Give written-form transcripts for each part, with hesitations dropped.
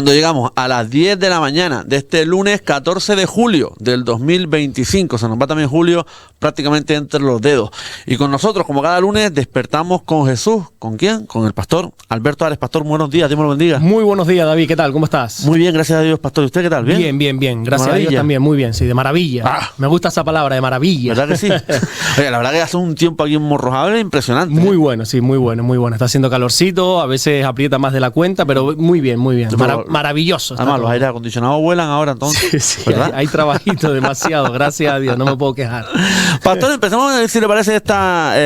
Cuando llegamos a las 10 de la mañana de este lunes 14 de julio del 2025, se nos va también julio prácticamente entre los dedos. Y con nosotros, como cada lunes, despertamos con Jesús. ¿Con quién? Con el pastor Alberto Ares. Pastor, buenos días, Dios me lo bendiga. Muy buenos días, David, ¿qué tal? ¿Cómo estás? Muy bien, gracias a Dios, pastor. ¿Y usted qué tal? ¿Bien? Bien. Gracias a Dios también, muy bien, sí, de maravilla. Me gusta esa palabra, de maravilla. ¿Verdad que sí? Oye, la verdad que hace un tiempo aquí en Morrojable impresionante. Muy bueno, sí, muy bueno. Está haciendo calorcito, a veces aprieta más de la cuenta, pero muy bien. Maravilloso. Además, los aires acondicionados vuelan ahora entonces. Sí, ¿verdad? Hay trabajito demasiado, gracias a Dios, no me puedo quejar. Pastor, empezamos a ver si le parece esta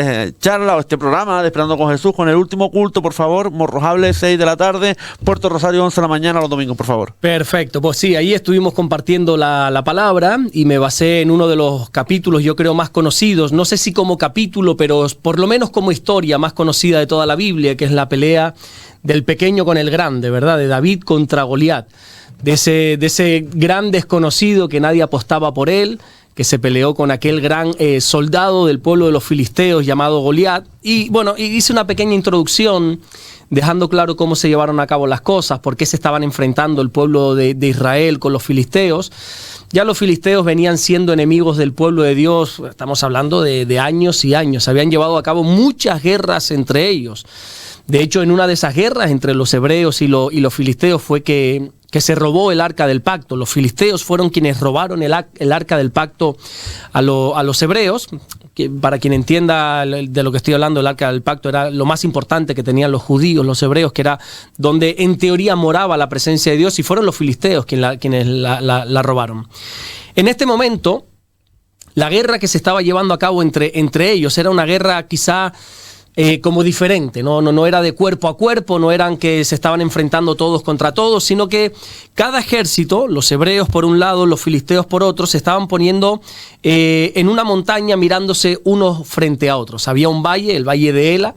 charla o este programa de Esperando con Jesús con el último culto, por favor. Morrojable, 6 de la tarde, Puerto Rosario, 11 de la mañana los domingos, por favor. Perfecto, pues sí, ahí estuvimos compartiendo la palabra y me basé en uno de los capítulos, yo creo, más conocidos, no sé si como capítulo, pero por lo menos como historia más conocida de toda la Biblia, que es la pelea del pequeño con el grande, ¿verdad? De David contra Goliat, de ese gran desconocido que nadie apostaba por él, que se peleó con aquel gran soldado del pueblo de los filisteos llamado Goliat. Y bueno, hice una pequeña introducción dejando claro cómo se llevaron a cabo las cosas, por qué se estaban enfrentando el pueblo de Israel con los filisteos. Ya los filisteos venían siendo enemigos del pueblo de Dios, estamos hablando de años y años, habían llevado a cabo muchas guerras entre ellos. De hecho, en una de esas guerras entre los hebreos y los filisteos fue que se robó el arca del pacto. Los filisteos fueron quienes robaron el arca del pacto a los hebreos. Que para quien entienda de lo que estoy hablando, el arca del pacto era lo más importante que tenían los judíos, los hebreos, que era donde en teoría moraba la presencia de Dios, y fueron los filisteos quienes la robaron. En este momento, la guerra que se estaba llevando a cabo entre ellos era una guerra quizá como diferente, no era de cuerpo a cuerpo, no eran que se estaban enfrentando todos contra todos, sino que cada ejército, los hebreos por un lado, los filisteos por otro, se estaban poniendo en una montaña mirándose unos frente a otros. Había un valle, el valle de Ela,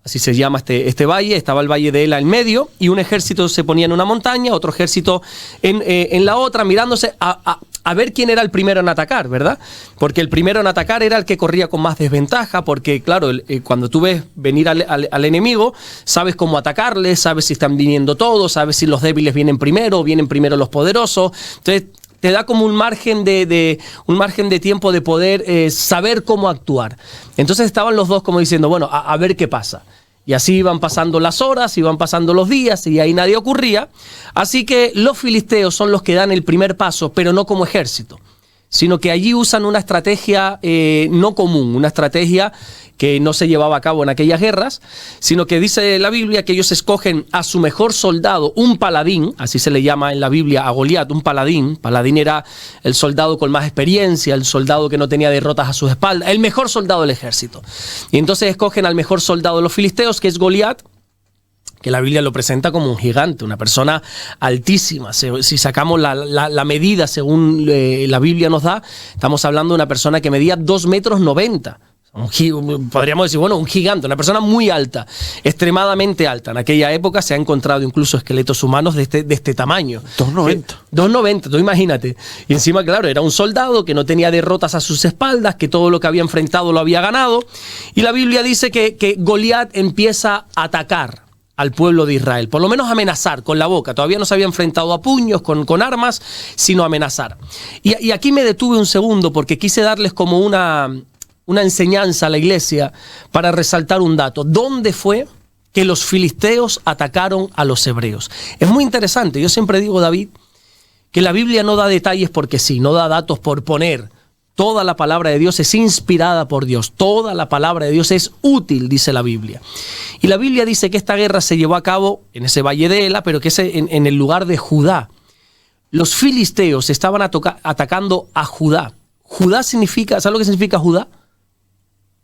así se llama este valle, estaba el valle de Ela en medio, y un ejército se ponía en una montaña, otro ejército en la otra, mirándose a ver quién era el primero en atacar, ¿verdad? Porque el primero en atacar era el que corría con más desventaja, porque claro, cuando tú ves venir al enemigo, sabes cómo atacarle, sabes si están viniendo todos, sabes si los débiles vienen primero los poderosos. Entonces te da como un margen de tiempo de poder saber cómo actuar. Entonces estaban los dos como diciendo, bueno, a ver qué pasa. Y así iban pasando las horas, iban pasando los días, y ahí nadie ocurría. Así que los filisteos son los que dan el primer paso, pero no como ejército, sino que allí usan una estrategia no común, una estrategia que no se llevaba a cabo en aquellas guerras, sino que dice la Biblia que ellos escogen a su mejor soldado, un paladín, así se le llama en la Biblia a Goliat, un paladín. Paladín era el soldado con más experiencia, el soldado que no tenía derrotas a sus espaldas, el mejor soldado del ejército. Y entonces escogen al mejor soldado de los filisteos, que es Goliat, que la Biblia lo presenta como un gigante, una persona altísima. Si sacamos la medida según la Biblia nos da, estamos hablando de una persona que medía 2,90 m. Podríamos decir, bueno, un gigante, una persona muy alta, extremadamente alta. En aquella época se han encontrado incluso esqueletos humanos de este tamaño. 2,90. 2,90, tú imagínate. Y encima, claro, era un soldado que no tenía derrotas a sus espaldas, que todo lo que había enfrentado lo había ganado. Y la Biblia dice que Goliat empieza a atacar al pueblo de Israel, por lo menos amenazar con la boca. Todavía no se había enfrentado a puños, con armas, sino amenazar. Y aquí me detuve un segundo porque quise darles como una enseñanza a la iglesia para resaltar un dato. ¿Dónde fue que los filisteos atacaron a los hebreos? Es muy interesante. Yo siempre digo, David, que la Biblia no da detalles porque sí, no da datos por poner. Toda la palabra de Dios es inspirada por Dios. Toda la palabra de Dios es útil, dice la Biblia. Y la Biblia dice que esta guerra se llevó a cabo en ese valle de Ela, pero que es en el lugar de Judá. Los filisteos estaban atacando a Judá. Judá significa, ¿sabes lo que significa Judá?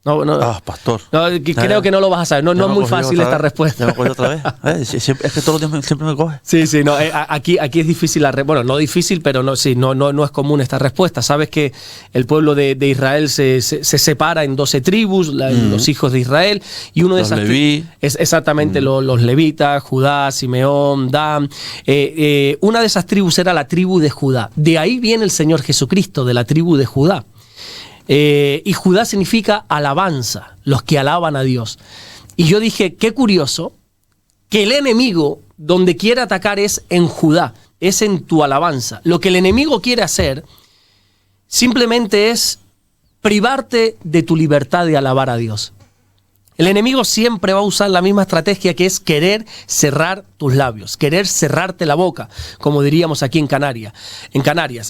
No, pastor. No, creo que no lo vas a saber. No es muy fácil esta respuesta. ¿Ya me acuerdo otra vez? Es que todos los días siempre me coge. Sí, no, aquí es difícil bueno, no difícil, pero no es común esta respuesta. Sabes que el pueblo de Israel se separa en 12 tribus, los hijos de Israel, y uno de esas tribus es exactamente los levitas, Judá, Simeón, Dan. Una de esas tribus era la tribu de Judá. De ahí viene el Señor Jesucristo, de la tribu de Judá. Y Judá significa alabanza, los que alaban a Dios. Y yo dije, qué curioso que el enemigo donde quiere atacar es en Judá, es en tu alabanza. Lo que el enemigo quiere hacer simplemente es privarte de tu libertad de alabar a Dios. El enemigo siempre va a usar la misma estrategia, que es querer cerrar tus labios, querer cerrarte la boca, como diríamos aquí en Canarias.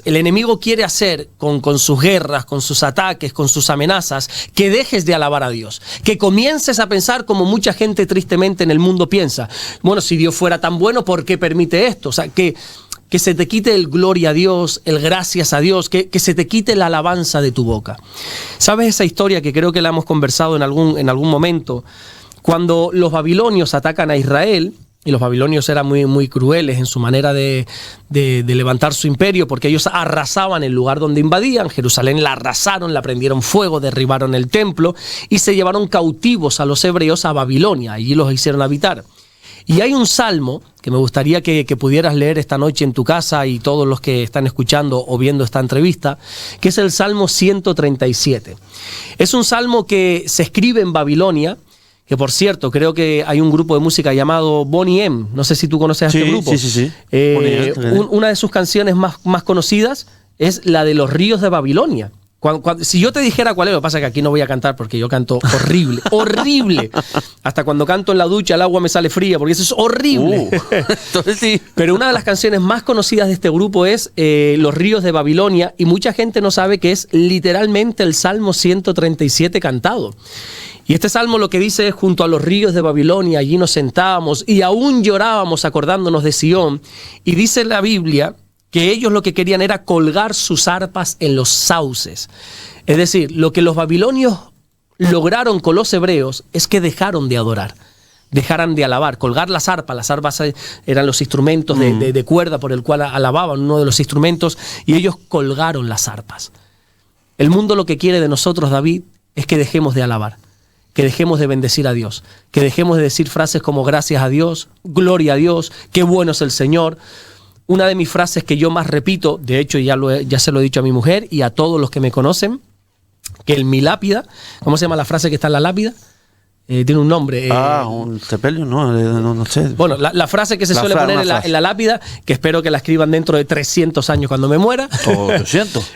El enemigo quiere hacer con sus guerras, con sus ataques, con sus amenazas, que dejes de alabar a Dios, que comiences a pensar como mucha gente tristemente en el mundo piensa. Bueno, si Dios fuera tan bueno, ¿por qué permite esto? O sea, que se te quite el gloria a Dios, el gracias a Dios, que se te quite la alabanza de tu boca. ¿Sabes esa historia que creo que la hemos conversado en algún momento? Cuando los babilonios atacan a Israel, y los babilonios eran muy, muy crueles en su manera de levantar su imperio, porque ellos arrasaban el lugar donde invadían. Jerusalén la arrasaron, la prendieron fuego, derribaron el templo y se llevaron cautivos a los hebreos a Babilonia. Allí los hicieron habitar. Y hay un salmo que me gustaría que pudieras leer esta noche en tu casa, y todos los que están escuchando o viendo esta entrevista, que es el Salmo 137. Es un salmo que se escribe en Babilonia, que por cierto, creo que hay un grupo de música llamado Boney M. No sé si tú conoces a este grupo. Sí. Una de sus canciones más conocidas es la de Los ríos de Babilonia. Si yo te dijera cuál es, lo que pasa es que aquí no voy a cantar porque yo canto horrible, horrible. Hasta cuando canto en la ducha el agua me sale fría porque eso es horrible. Entonces sí. Pero una de las canciones más conocidas de este grupo es Los ríos de Babilonia, y mucha gente no sabe que es literalmente el Salmo 137 cantado. Y este salmo lo que dice es: junto a los ríos de Babilonia allí nos sentábamos y aún llorábamos acordándonos de Sión. Y dice la Biblia que ellos lo que querían era colgar sus arpas en los sauces. Es decir, lo que los babilonios lograron con los hebreos es que dejaron de adorar, dejaran de alabar, colgar las arpas. Las arpas eran los instrumentos de cuerda por el cual alababan, uno de los instrumentos, y ellos colgaron las arpas. El mundo lo que quiere de nosotros, David, es que dejemos de alabar, que dejemos de bendecir a Dios, que dejemos de decir frases como gracias a Dios, gloria a Dios, qué bueno es el Señor. Una de mis frases que yo más repito, de hecho ya se lo he dicho a mi mujer y a todos los que me conocen, que en mi lápida, ¿cómo se llama la frase que está en la lápida? Tiene un nombre. Un sepelio, no sé. Bueno, la frase que se suele poner en la lápida, que espero que la escriban dentro de 300 años cuando me muera. O 800.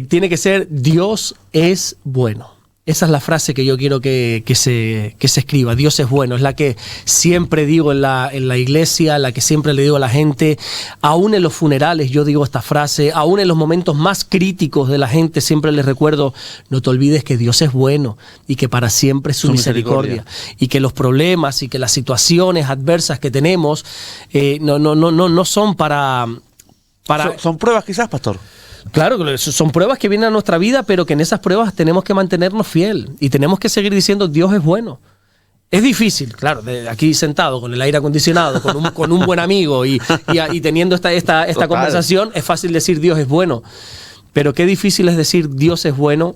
Tiene que ser: Dios es bueno. Esa es la frase que yo quiero que se escriba. Dios es bueno. Es la que siempre digo en la iglesia, la que siempre le digo a la gente. Aún en los funerales yo digo esta frase. Aún en los momentos más críticos de la gente siempre les recuerdo: no te olvides que Dios es bueno y que para siempre es su misericordia. Y que los problemas y que las situaciones adversas que tenemos no son para... Son pruebas quizás, pastor. Claro, son pruebas que vienen a nuestra vida, pero que en esas pruebas tenemos que mantenernos fiel y tenemos que seguir diciendo: Dios es bueno. Es difícil, claro, aquí sentado con el aire acondicionado, con un buen amigo y teniendo esta conversación, es fácil decir Dios es bueno. Pero qué difícil es decir Dios es bueno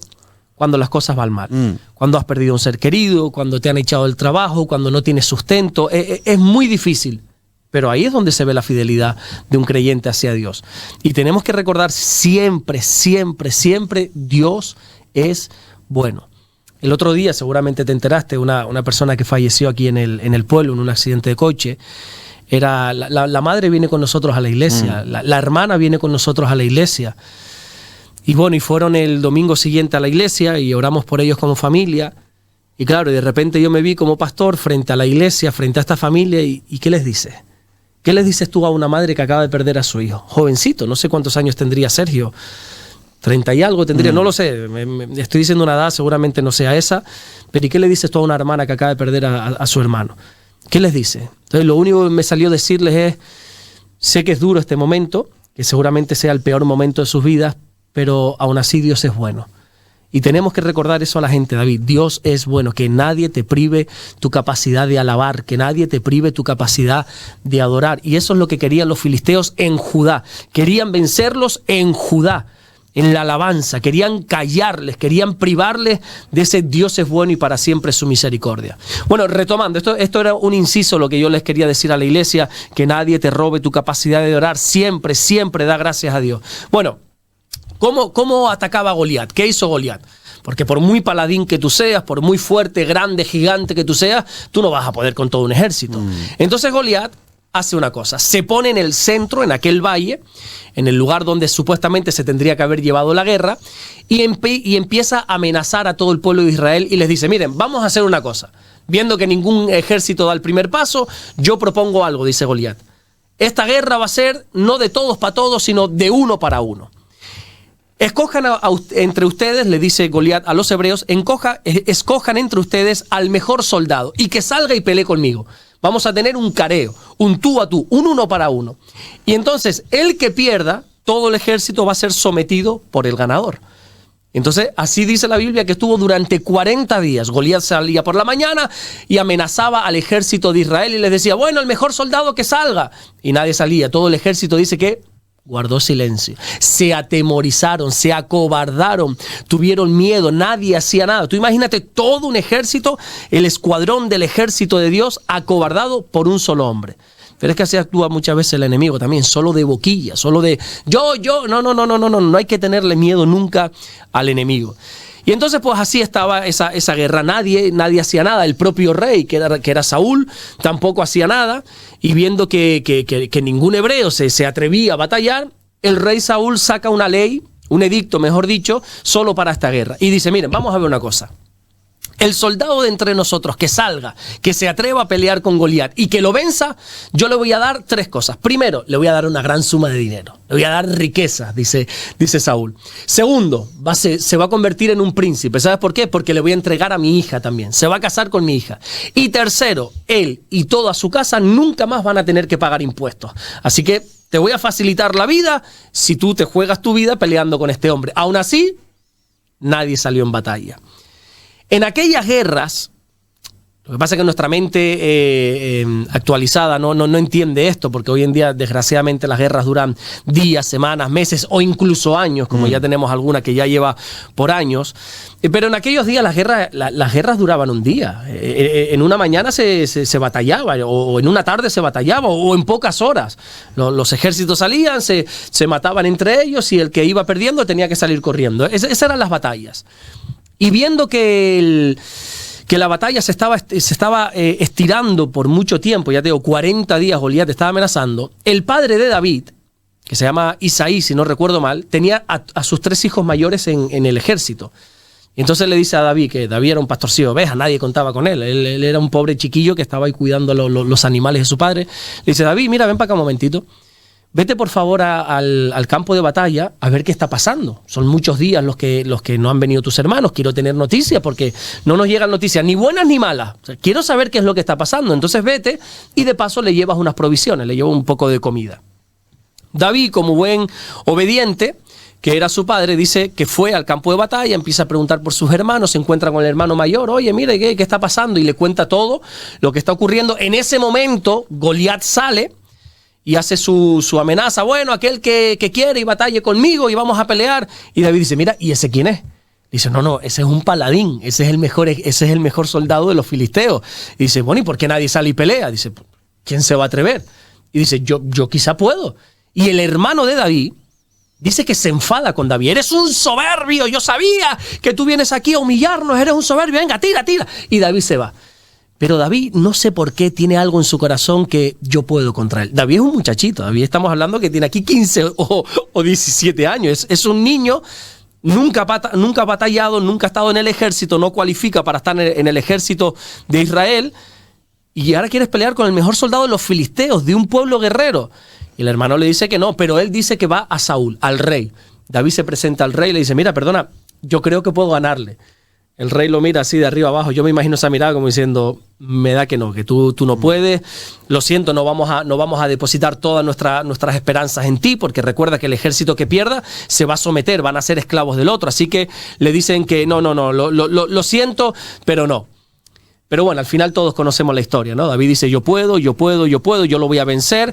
cuando las cosas van mal. Cuando has perdido un ser querido, cuando te han echado del trabajo, cuando no tienes sustento. Es muy difícil. Pero ahí es donde se ve la fidelidad de un creyente hacia Dios. Y tenemos que recordar siempre, siempre, siempre: Dios es bueno. El otro día, seguramente te enteraste, una persona que falleció aquí en el pueblo en un accidente de coche. La madre viene con nosotros a la iglesia, la hermana viene con nosotros a la iglesia. Y bueno, y fueron el domingo siguiente a la iglesia y oramos por ellos como familia. Y claro, y de repente yo me vi como pastor frente a la iglesia, frente a esta familia, y ¿qué les dice? ¿Qué les dices tú a una madre que acaba de perder a su hijo? Jovencito, no sé cuántos años tendría Sergio, 30 y algo tendría, no lo sé, me estoy diciendo una edad, seguramente no sea esa, pero ¿y qué le dices tú a una hermana que acaba de perder a su hermano? ¿Qué les dice? Entonces lo único que me salió decirles es: sé que es duro este momento, que seguramente sea el peor momento de sus vidas, pero aún así Dios es bueno. Y tenemos que recordar eso a la gente, David. Dios es bueno, que nadie te prive tu capacidad de alabar, que nadie te prive tu capacidad de adorar. Y eso es lo que querían los filisteos en Judá. Querían vencerlos en Judá, en la alabanza. Querían callarles, querían privarles de ese Dios es bueno y para siempre su misericordia. Bueno, retomando, esto era un inciso lo que yo les quería decir a la iglesia, que nadie te robe tu capacidad de adorar. Siempre, siempre da gracias a Dios. Bueno, ¿Cómo atacaba a Goliat? ¿Qué hizo Goliat? Porque por muy paladín que tú seas, por muy fuerte, grande, gigante que tú seas, tú no vas a poder con todo un ejército. Entonces Goliat hace una cosa, se pone en el centro, en aquel valle, en el lugar donde supuestamente se tendría que haber llevado la guerra, y empieza a amenazar a todo el pueblo de Israel y les dice, miren, vamos a hacer una cosa. Viendo que ningún ejército da el primer paso, yo propongo algo, dice Goliat. Esta guerra va a ser no de todos para todos, sino de uno para uno. Escojan entre ustedes, le dice Goliat a los hebreos, escojan entre ustedes al mejor soldado y que salga y pelee conmigo. Vamos a tener un careo, un tú a tú, un uno para uno. Y entonces, el que pierda, todo el ejército va a ser sometido por el ganador. Entonces, así dice la Biblia que estuvo durante 40 días. Goliat salía por la mañana y amenazaba al ejército de Israel y les decía, bueno, el mejor soldado que salga. Y nadie salía. Todo el ejército dice que guardó silencio. Se atemorizaron, se acobardaron, tuvieron miedo, nadie hacía nada. Tú imagínate todo un ejército, el escuadrón del ejército de Dios acobardado por un solo hombre. Pero es que así actúa muchas veces el enemigo también, solo de boquilla, solo de no hay que tenerle miedo nunca al enemigo. Y entonces pues así estaba esa guerra, nadie hacía nada, el propio rey que era Saúl tampoco hacía nada, y viendo que ningún hebreo se atrevía a batallar, el rey Saúl saca una ley, un edicto mejor dicho, solo para esta guerra, y dice, miren, vamos a ver una cosa. El soldado de entre nosotros que salga, que se atreva a pelear con Goliat y que lo venza, yo le voy a dar 3 cosas. Primero, le voy a dar una gran suma de dinero. Le voy a dar riqueza, dice Saúl. Segundo, se va a convertir en un príncipe. ¿Sabes por qué? Porque le voy a entregar a mi hija también. Se va a casar con mi hija. Y tercero, él y toda su casa nunca más van a tener que pagar impuestos. Así que te voy a facilitar la vida si tú te juegas tu vida peleando con este hombre. Aún así, nadie salió en batalla. En aquellas guerras, lo que pasa es que nuestra mente actualizada no entiende esto, porque hoy en día, desgraciadamente, las guerras duran días, semanas, meses o incluso años, como ya tenemos alguna que ya lleva por años. Pero en aquellos días las guerras duraban un día. En una mañana se batallaba, o en una tarde se batallaba, o en pocas horas. Los ejércitos salían, se mataban entre ellos, y el que iba perdiendo tenía que salir corriendo. Esas eran las batallas. Y viendo que la batalla se estaba estirando por mucho tiempo, ya te digo, 40 días Goliat estaba amenazando, el padre de David, que se llama Isaí, si no recuerdo mal, tenía a sus 3 hijos mayores en el ejército. Y entonces le dice a David, que David era un pastorcillo de ovejas, nadie contaba con él. Él era un pobre chiquillo que estaba ahí cuidando los animales de su padre. Le dice, David, mira, ven para acá un momentito. Vete por favor al campo de batalla a ver qué está pasando. Son muchos días los que no han venido tus hermanos. Quiero tener noticias porque no nos llegan noticias ni buenas ni malas. O sea, quiero saber qué es lo que está pasando. Entonces vete y de paso le llevas unas provisiones, le llevas un poco de comida. David, como buen obediente, que era su padre, dice que fue al campo de batalla, empieza a preguntar por sus hermanos, se encuentra con el hermano mayor, oye, mire, ¿qué está pasando? Y le cuenta todo lo que está ocurriendo. En ese momento, Goliat sale y hace su amenaza, bueno, aquel que quiere y batalle conmigo y vamos a pelear. Y David dice, mira, ¿y ese quién es? Dice, no, ese es un paladín, ese es el mejor soldado de los filisteos. Y dice, bueno, ¿y por qué nadie sale y pelea? Dice, ¿quién se va a atrever? Y dice, yo quizá puedo. Y el hermano de David dice que se enfada con David. Eres un soberbio, yo sabía que tú vienes aquí a humillarnos, eres un soberbio, venga, tira. Y David se va. Pero David, no sé por qué, tiene algo en su corazón que yo puedo contra él. David es un muchachito, David estamos hablando que tiene aquí 15 o 17 años. Es un niño, nunca ha batallado, nunca ha estado en el ejército, no cualifica para estar en el ejército de Israel. Y ahora quieres pelear con el mejor soldado de los filisteos, de un pueblo guerrero. Y el hermano le dice que no, pero él dice que va a Saúl, al rey. David se presenta al rey y le dice, mira, perdona, yo creo que puedo ganarle. El rey lo mira así de arriba abajo. Yo me imagino esa mirada como diciendo, me da que no, que tú no puedes. Lo siento, no vamos a depositar todas nuestras esperanzas en ti, porque recuerda que el ejército que pierda se va a someter, van a ser esclavos del otro. Así que le dicen que no, lo siento, pero no. Pero bueno, al final todos conocemos la historia, ¿no? David dice, yo puedo, yo lo voy a vencer.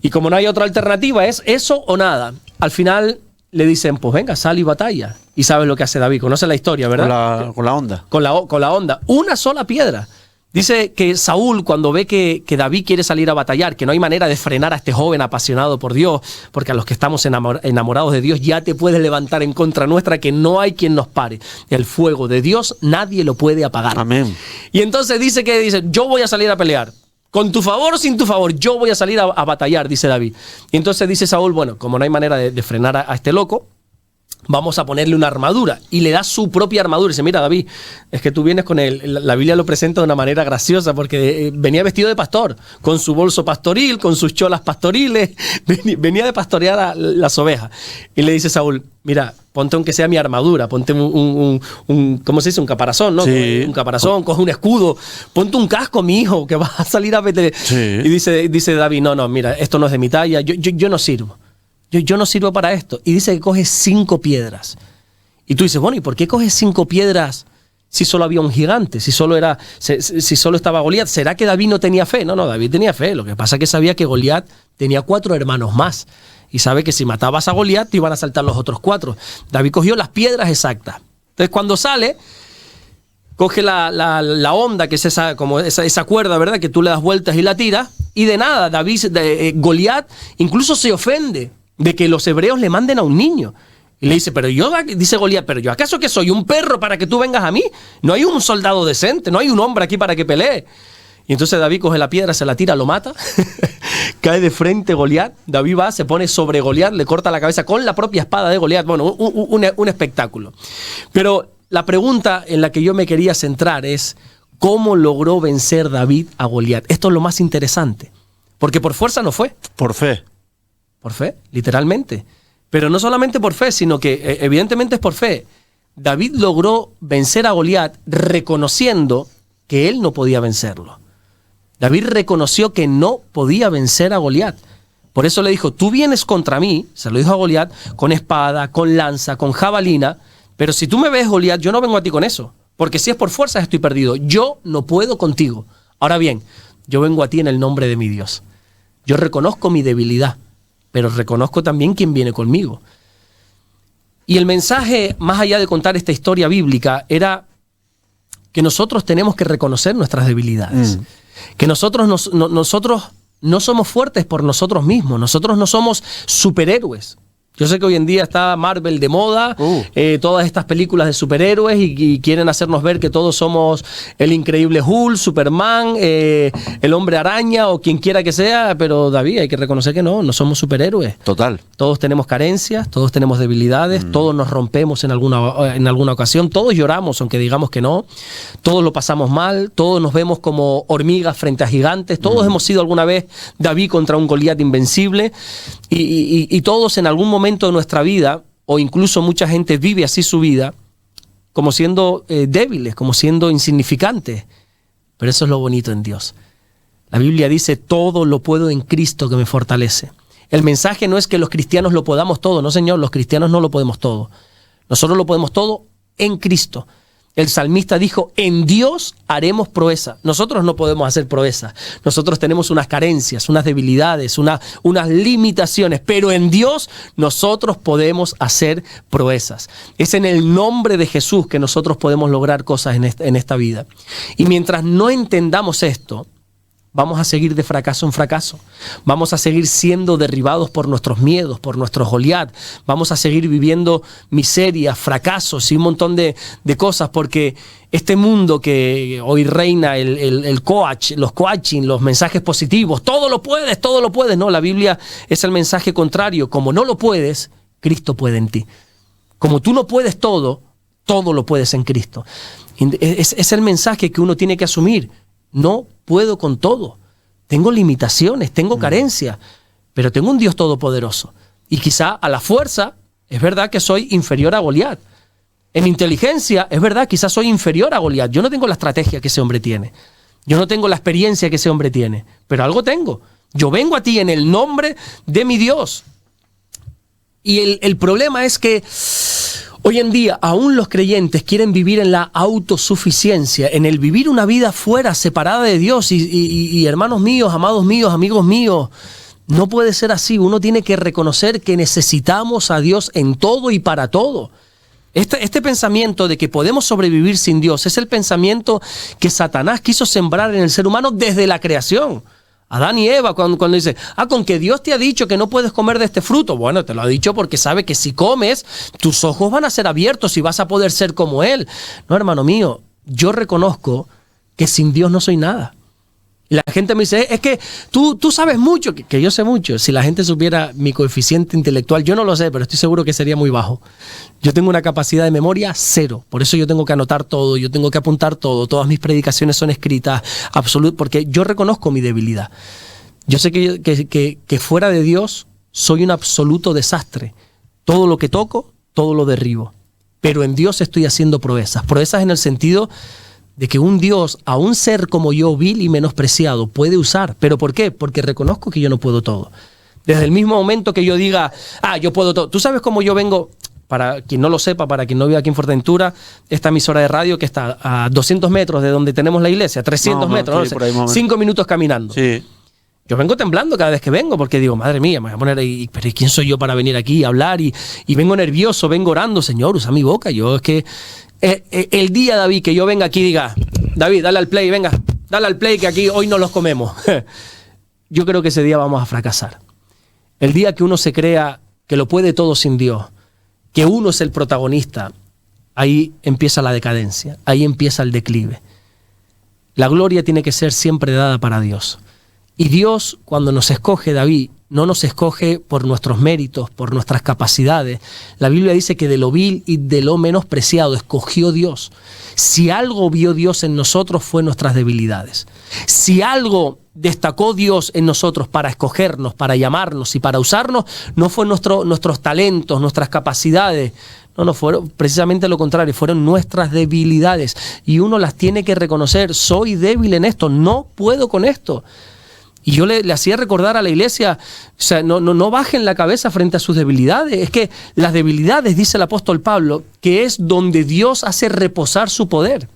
Y como no hay otra alternativa, es eso o nada. Al final le dicen, pues venga, sal y batalla. Y sabes lo que hace David, conoce la historia, ¿verdad? Con la onda. Con la onda. Una sola piedra. Dice que Saúl, cuando ve que David quiere salir a batallar, que no hay manera de frenar a este joven apasionado por Dios, porque a los que estamos enamorados de Dios ya te puedes levantar en contra nuestra, que no hay quien nos pare. El fuego de Dios nadie lo puede apagar. Amén. Y entonces dice, yo voy a salir a pelear. Con tu favor o sin tu favor, yo voy a salir a batallar, dice David. Y entonces dice Saúl, bueno, como no hay manera de frenar a este loco, vamos a ponerle una armadura. Y le da su propia armadura. Y dice, mira, David, es que tú vienes con él. La Biblia lo presenta de una manera graciosa porque venía vestido de pastor, con su bolso pastoril, con sus cholas pastoriles. Venía de pastorear a las ovejas. Y le dice Saúl, mira, ponte aunque sea mi armadura, ponte ¿cómo se dice? Un caparazón, ¿no? Sí. Un caparazón, coge un escudo, ponte un casco, mi hijo, que vas a salir a meter. Sí. Y dice David, no, mira, esto no es de mi talla, yo no sirvo. Yo no sirvo para esto. Y dice que coge 5 piedras. Y tú dices, bueno, ¿y por qué coges 5 piedras si solo había un gigante? Si solo estaba Goliat. ¿Será que David no tenía fe? No, David tenía fe. Lo que pasa es que sabía que Goliat tenía 4 hermanos más. Y sabe que si matabas a Goliat te iban a saltar los otros 4. David cogió las piedras exactas. Entonces cuando sale, coge la onda, que es esa cuerda, ¿verdad? Que tú le das vueltas y la tiras. Y de nada, Goliat incluso se ofende de que los hebreos le manden a un niño. Y le dice, dice Goliat, pero yo acaso que soy un perro para que tú vengas a mí. No hay un soldado decente, no hay un hombre aquí para que pelee. Y entonces David coge la piedra, se la tira, lo mata, cae de frente Goliat. David va, se pone sobre Goliat, le corta la cabeza con la propia espada de Goliat. Bueno, un espectáculo. Pero la pregunta en la que yo me quería centrar es, ¿cómo logró vencer David a Goliat? Esto es lo más interesante, porque por fuerza no fue. Por fe. Por fe, literalmente. Pero no solamente por fe, sino que evidentemente es por fe. David logró vencer a Goliat reconociendo que él no podía vencerlo. David reconoció que no podía vencer a Goliat. Por eso le dijo, tú vienes contra mí, se lo dijo a Goliat, con espada, con lanza, con jabalina, pero si tú me ves, Goliat, yo no vengo a ti con eso, porque si es por fuerza estoy perdido. Yo no puedo contigo. Ahora bien, yo vengo a ti en el nombre de mi Dios. Yo reconozco mi debilidad, pero reconozco también quién viene conmigo. Y el mensaje, más allá de contar esta historia bíblica, era que nosotros tenemos que reconocer nuestras debilidades. Que nosotros no somos fuertes por nosotros mismos. Nosotros no somos superhéroes. Yo sé que hoy en día está Marvel de moda, todas estas películas de superhéroes y quieren hacernos ver que todos somos el increíble Hulk, Superman, el hombre araña o quien quiera que sea, pero David, hay que reconocer que no somos superhéroes. Total. Todos tenemos carencias, todos tenemos debilidades, todos nos rompemos en alguna ocasión, todos lloramos aunque digamos que no, todos lo pasamos mal, todos nos vemos como hormigas frente a gigantes, todos hemos sido alguna vez David contra un Goliat invencible y todos en algún momento de nuestra vida, o incluso mucha gente vive así su vida, como siendo débiles, como siendo insignificantes. Pero eso es lo bonito en Dios. La Biblia dice, todo lo puedo en Cristo que me fortalece. El mensaje no es que los cristianos lo podamos todo, no señor, los cristianos no lo podemos todo. Nosotros lo podemos todo en Cristo. El salmista dijo, en Dios haremos proeza. Nosotros no podemos hacer proeza. Nosotros tenemos unas carencias, unas debilidades, unas limitaciones, pero en Dios nosotros podemos hacer proezas. Es en el nombre de Jesús que nosotros podemos lograr cosas en esta vida. Y mientras no entendamos esto, vamos a seguir de fracaso en fracaso. Vamos a seguir siendo derribados por nuestros miedos, por nuestros Goliat. Vamos a seguir viviendo miserias, fracasos y un montón de cosas, porque este mundo que hoy reina, el coach, los coaching, los mensajes positivos, todo lo puedes. No, la Biblia es el mensaje contrario. Como no lo puedes, Cristo puede en ti. Como tú no puedes todo lo puedes en Cristo. Es el mensaje que uno tiene que asumir. No puedo con todo. Tengo limitaciones, tengo carencias, pero tengo un Dios todopoderoso. Y quizá a la fuerza, es verdad que soy inferior a Goliat. En inteligencia, es verdad, quizás soy inferior a Goliat. Yo no tengo la estrategia que ese hombre tiene. Yo no tengo la experiencia que ese hombre tiene. Pero algo tengo. Yo vengo a ti en el nombre de mi Dios. Y el problema es que hoy en día, aún los creyentes quieren vivir en la autosuficiencia, en el vivir una vida fuera, separada de Dios. Y hermanos míos, amados míos, amigos míos, no puede ser así. Uno tiene que reconocer que necesitamos a Dios en todo y para todo. Este pensamiento de que podemos sobrevivir sin Dios es el pensamiento que Satanás quiso sembrar en el ser humano desde la creación. Adán y Eva, cuando dice, con que Dios te ha dicho que no puedes comer de este fruto. Bueno, te lo ha dicho porque sabe que si comes, tus ojos van a ser abiertos y vas a poder ser como Él. No, hermano mío, yo reconozco que sin Dios no soy nada. Y la gente me dice, es que tú sabes mucho, que yo sé mucho. Si la gente supiera mi coeficiente intelectual, yo no lo sé, pero estoy seguro que sería muy bajo. Yo tengo una capacidad de memoria 0, por eso yo tengo que anotar todo, yo tengo que apuntar todo, todas mis predicaciones son escritas, porque yo reconozco mi debilidad. Yo sé que fuera de Dios soy un absoluto desastre. Todo lo que toco, todo lo derribo. Pero en Dios estoy haciendo proezas. Proezas en el sentido de que un Dios, a un ser como yo, vil y menospreciado, puede usar. ¿Pero por qué? Porque reconozco que yo no puedo todo. Desde el mismo momento que yo diga, yo puedo todo. ¿Tú sabes cómo yo vengo? Para quien no lo sepa, para quien no viva aquí en Fuerteventura, esta emisora de radio que está a 200 metros de donde tenemos la iglesia, 300 metros, no sé, 5 minutos caminando. Sí. Yo vengo temblando cada vez que vengo porque digo, madre mía, me voy a poner ahí, pero ¿quién soy yo para venir aquí a hablar? Y vengo nervioso, vengo orando, Señor, usa mi boca. Yo es que el día, David, que yo venga aquí y diga, David, dale al play, venga, dale al play que aquí hoy no los comemos. Yo creo que ese día vamos a fracasar. El día que uno se crea que lo puede todo sin Dios, que uno es el protagonista, ahí empieza la decadencia, ahí empieza el declive. La gloria tiene que ser siempre dada para Dios. Y Dios, cuando nos escoge, David, no nos escoge por nuestros méritos, por nuestras capacidades. La Biblia dice que de lo vil y de lo menospreciado escogió Dios. Si algo vio Dios en nosotros fue nuestras debilidades. Si algo destacó Dios en nosotros para escogernos, para llamarnos y para usarnos, no fue nuestros talentos, nuestras capacidades. No, fueron precisamente lo contrario, fueron nuestras debilidades. Y uno las tiene que reconocer. Soy débil en esto, no puedo con esto. Y yo le hacía recordar a la iglesia, o sea, no bajen la cabeza frente a sus debilidades. Es que las debilidades, dice el apóstol Pablo, que es donde Dios hace reposar su poder.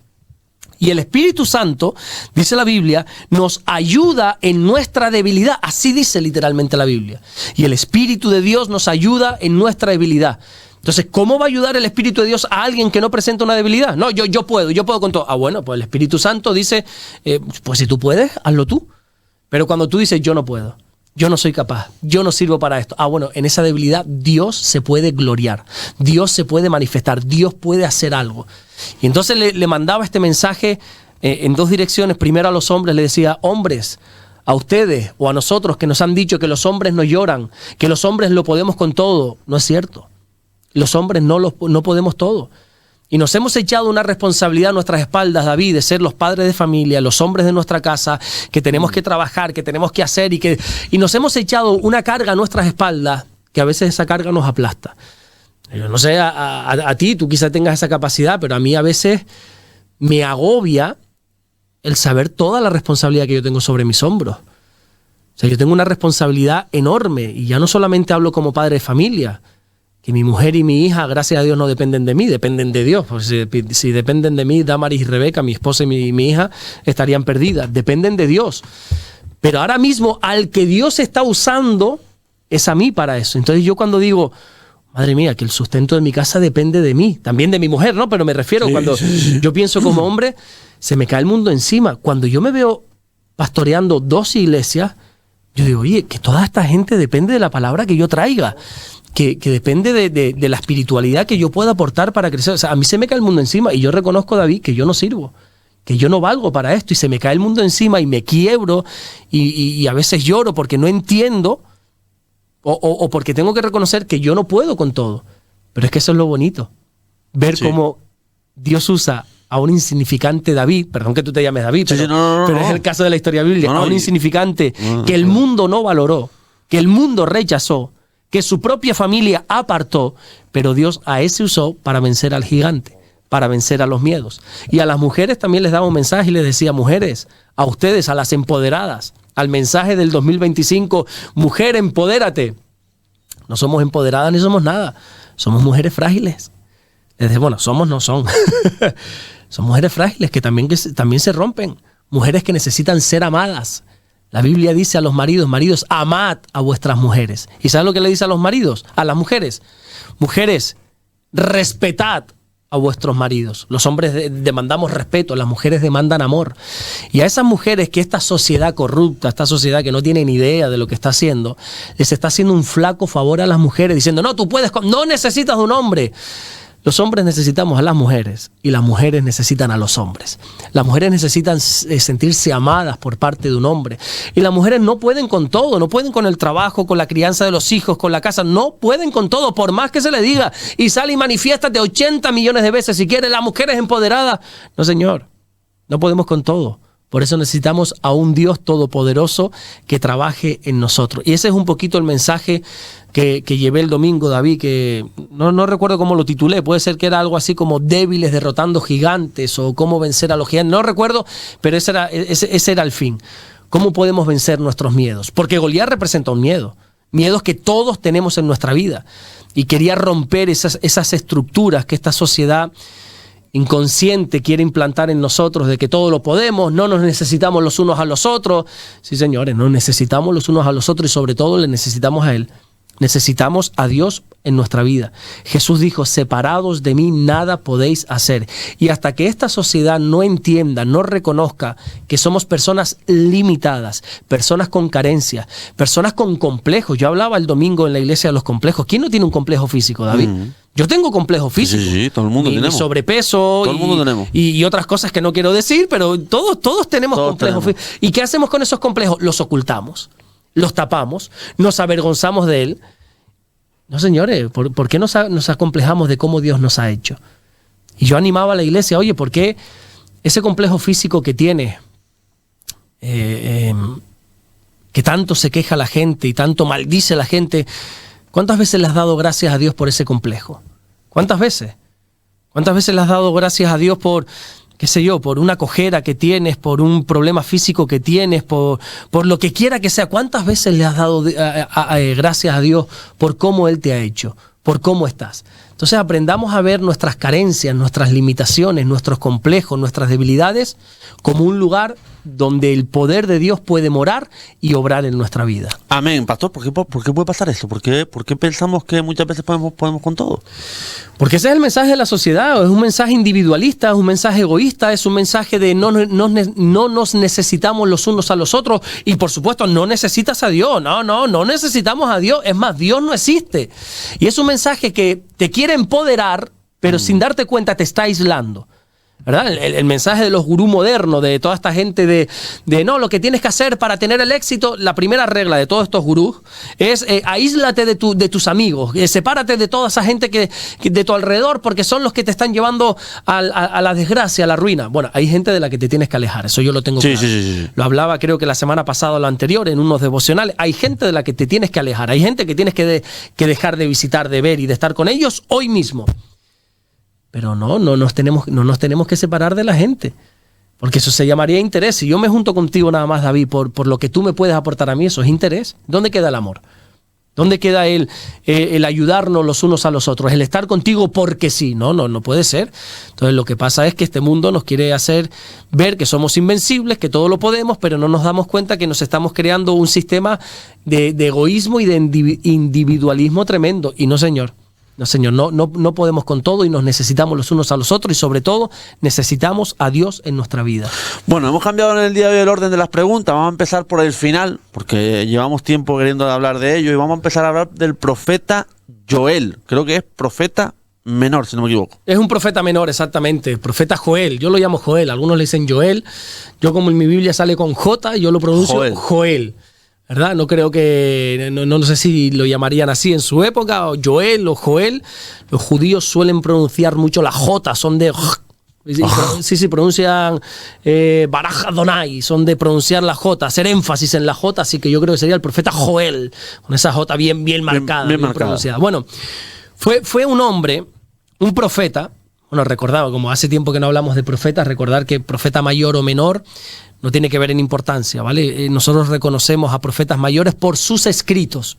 Y el Espíritu Santo, dice la Biblia, nos ayuda en nuestra debilidad. Así dice literalmente la Biblia. Y el Espíritu de Dios nos ayuda en nuestra debilidad. Entonces, ¿cómo va a ayudar el Espíritu de Dios a alguien que no presenta una debilidad? No, yo puedo con todo. Bueno, pues el Espíritu Santo dice, pues si tú puedes, hazlo tú. Pero cuando tú dices, yo no puedo, yo no soy capaz, yo no sirvo para esto. Bueno, en esa debilidad Dios se puede gloriar, Dios se puede manifestar, Dios puede hacer algo. Y entonces le mandaba este mensaje en 2 direcciones. Primero a los hombres le decía, hombres, a ustedes o a nosotros que nos han dicho que los hombres no lloran, que los hombres lo podemos con todo. No es cierto. Los hombres no podemos todo. Y nos hemos echado una responsabilidad a nuestras espaldas, David, de ser los padres de familia, los hombres de nuestra casa, que tenemos que trabajar, que tenemos que hacer, y nos hemos echado una carga a nuestras espaldas, que a veces esa carga nos aplasta. Yo no sé, a ti, tú quizás tengas esa capacidad, pero a mí a veces me agobia el saber toda la responsabilidad que yo tengo sobre mis hombros. O sea, yo tengo una responsabilidad enorme, y ya no solamente hablo como padre de familia, que mi mujer y mi hija, gracias a Dios, no dependen de mí, dependen de Dios. Pues si dependen de mí, Damaris y Rebeca, mi esposa y mi hija, estarían perdidas. Dependen de Dios. Pero ahora mismo, al que Dios está usando, es a mí para eso. Entonces yo cuando digo, madre mía, que el sustento de mi casa depende de mí, también de mi mujer, ¿no? Pero me refiero, cuando yo pienso como hombre, se me cae el mundo encima. Cuando yo me veo pastoreando 2 iglesias, yo digo, oye, que toda esta gente depende de la palabra que yo traiga. Que depende de la espiritualidad que yo pueda aportar para crecer. O sea, a mí se me cae el mundo encima y yo reconozco, David, que yo no sirvo, que yo no valgo para esto, y se me cae el mundo encima y me quiebro y a veces lloro porque no entiendo o porque tengo que reconocer que yo no puedo con todo. Pero es que eso es lo bonito, ver cómo Dios usa a un insignificante David, perdón que tú te llames David, pero es el caso de la historia bíblica, a un insignificante que el mundo no valoró, que el mundo rechazó, que su propia familia apartó, pero Dios a ese usó para vencer al gigante, para vencer a los miedos. Y a las mujeres también les daba un mensaje y les decía, mujeres, a ustedes, a las empoderadas, al mensaje del 2025, mujer, empodérate. No somos empoderadas ni somos nada, somos mujeres frágiles. Les decía, bueno, somos, no son. Son mujeres frágiles que también se rompen, mujeres que necesitan ser amadas. La Biblia dice a los maridos, maridos, amad a vuestras mujeres. ¿Y saben lo que le dice a los maridos? A las mujeres. Mujeres, respetad a vuestros maridos. Los hombres demandamos respeto, las mujeres demandan amor. Y a esas mujeres que esta sociedad corrupta, esta sociedad que no tiene ni idea de lo que está haciendo, les está haciendo un flaco favor a las mujeres, diciendo, no, tú puedes, no necesitas de un hombre. Los hombres necesitamos a las mujeres y las mujeres necesitan a los hombres. Las mujeres necesitan sentirse amadas por parte de un hombre. Y las mujeres no pueden con todo, no pueden con el trabajo, con la crianza de los hijos, con la casa, no pueden con todo, por más que se le diga. Y sale y manifiéstate 80 millones de veces si quiere, la mujer es empoderada. No, señor, no podemos con todo. Por eso necesitamos a un Dios todopoderoso que trabaje en nosotros. Y ese es un poquito el mensaje que llevé el domingo, David, que no recuerdo cómo lo titulé. Puede ser que era algo así como débiles derrotando gigantes o cómo vencer a los gigantes. No recuerdo, pero ese era el fin. ¿Cómo podemos vencer nuestros miedos? Porque Goliat representa un miedo. Miedos que todos tenemos en nuestra vida. Y quería romper esas estructuras que esta sociedad inconsciente quiere implantar en nosotros de que todo lo podemos, no nos necesitamos los unos a los otros. Sí, señores, nos necesitamos los unos a los otros y sobre todo le necesitamos a Él. Necesitamos a Dios en nuestra vida. Jesús dijo, separados de mí nada podéis hacer. Y hasta que esta sociedad no entienda, no reconozca que somos personas limitadas, personas con carencias, personas con complejos. Yo hablaba el domingo en la iglesia de los complejos. ¿Quién no tiene un complejo físico, David? Yo tengo complejo físico. Sí, todo el mundo tenemos. Sobrepeso todo el mundo tenemos. Y otras cosas que no quiero decir, pero todos tenemos complejos físicos. ¿Y qué hacemos con esos complejos? Los ocultamos, los tapamos, nos avergonzamos de él. No, señores, ¿por qué nos acomplejamos de cómo Dios nos ha hecho? Y yo animaba a la iglesia, oye, ¿por qué ese complejo físico que tiene, que tanto se queja la gente y tanto maldice la gente, ¿cuántas veces le has dado gracias a Dios por ese complejo? ¿Cuántas veces? ¿Cuántas veces le has dado gracias a Dios por, qué sé yo, por una cojera que tienes, por un problema físico que tienes, por lo que quiera que sea? ¿Cuántas veces le has dado gracias a Dios por cómo Él te ha hecho, por cómo estás? Entonces aprendamos a ver nuestras carencias, nuestras limitaciones, nuestros complejos, nuestras debilidades como un lugar donde el poder de Dios puede morar y obrar en nuestra vida. Amén. Pastor, ¿por qué puede pasar esto? ¿Por qué pensamos que muchas veces podemos con todo? Porque ese es el mensaje de la sociedad. Es un mensaje individualista, es un mensaje egoísta, es un mensaje de no nos necesitamos los unos a los otros. Y por supuesto, no necesitas a Dios. No necesitamos a Dios. Es más, Dios no existe. Y es un mensaje que te quiere empoderar, pero sin darte cuenta te está aislando. ¿Verdad? El mensaje de los gurús modernos, de toda esta gente de no, lo que tienes que hacer para tener el éxito, la primera regla de todos estos gurús es aíslate de tus amigos, sepárate de toda esa gente que de tu alrededor porque son los que te están llevando a la desgracia, a la ruina. Bueno, hay gente de la que te tienes que alejar, eso yo lo tengo claro. Sí. Lo hablaba creo que la semana pasada o la anterior en unos devocionales. Hay gente de la que te tienes que alejar, hay gente que tienes que dejar de visitar, de ver y de estar con ellos hoy mismo. Pero no nos tenemos que separar de la gente, porque eso se llamaría interés. Si yo me junto contigo nada más, David, por lo que tú me puedes aportar a mí, eso es interés. ¿Dónde queda el amor? ¿Dónde queda el ayudarnos los unos a los otros? El estar contigo porque sí. No puede ser. Entonces lo que pasa es que este mundo nos quiere hacer ver que somos invencibles, que todo lo podemos, pero no nos damos cuenta que nos estamos creando un sistema de egoísmo y de individualismo tremendo. Y no, señor. No, señor, no podemos con todo y nos necesitamos los unos a los otros y sobre todo necesitamos a Dios en nuestra vida. Bueno, hemos cambiado en el día de hoy el orden de las preguntas. Vamos a empezar por el final porque llevamos tiempo queriendo hablar de ello y vamos a empezar a hablar del profeta Joel. Creo que es profeta menor, si no me equivoco. Es un profeta menor, exactamente. Profeta Joel. Yo lo llamo Joel. Algunos le dicen Joel. Yo, como en mi Biblia sale con J, yo lo pronuncio Joel. ¿Verdad? No creo que, no sé si lo llamarían así en su época, o Joel o Joel. Los judíos suelen pronunciar mucho la J, son de... Sí, pronuncian Baraj Adonai, son de pronunciar la J, hacer énfasis en la J, así que yo creo que sería el profeta Joel, con esa J bien marcada, bien pronunciada. Bueno, fue un hombre, un profeta. Bueno, recordaba, como hace tiempo que no hablamos de profetas, recordar que profeta mayor o menor no tiene que ver en importancia, ¿vale? Nosotros reconocemos a profetas mayores por sus escritos.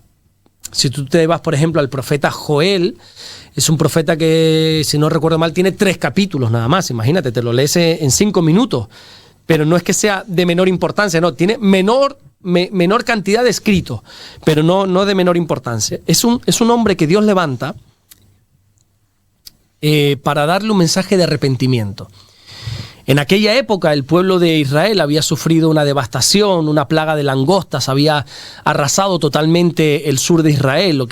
Si tú te vas, por ejemplo, al profeta Joel, es un profeta que, si no recuerdo mal, tiene 3 capítulos nada más. Imagínate, te lo lees en 5 minutos. Pero no es que sea de menor importancia, no, tiene menor cantidad de escritos, pero no de menor importancia. Es un hombre que Dios levanta para darle un mensaje de arrepentimiento. En aquella época el pueblo de Israel había sufrido una devastación, una plaga de langostas, había arrasado totalmente el sur de Israel, lo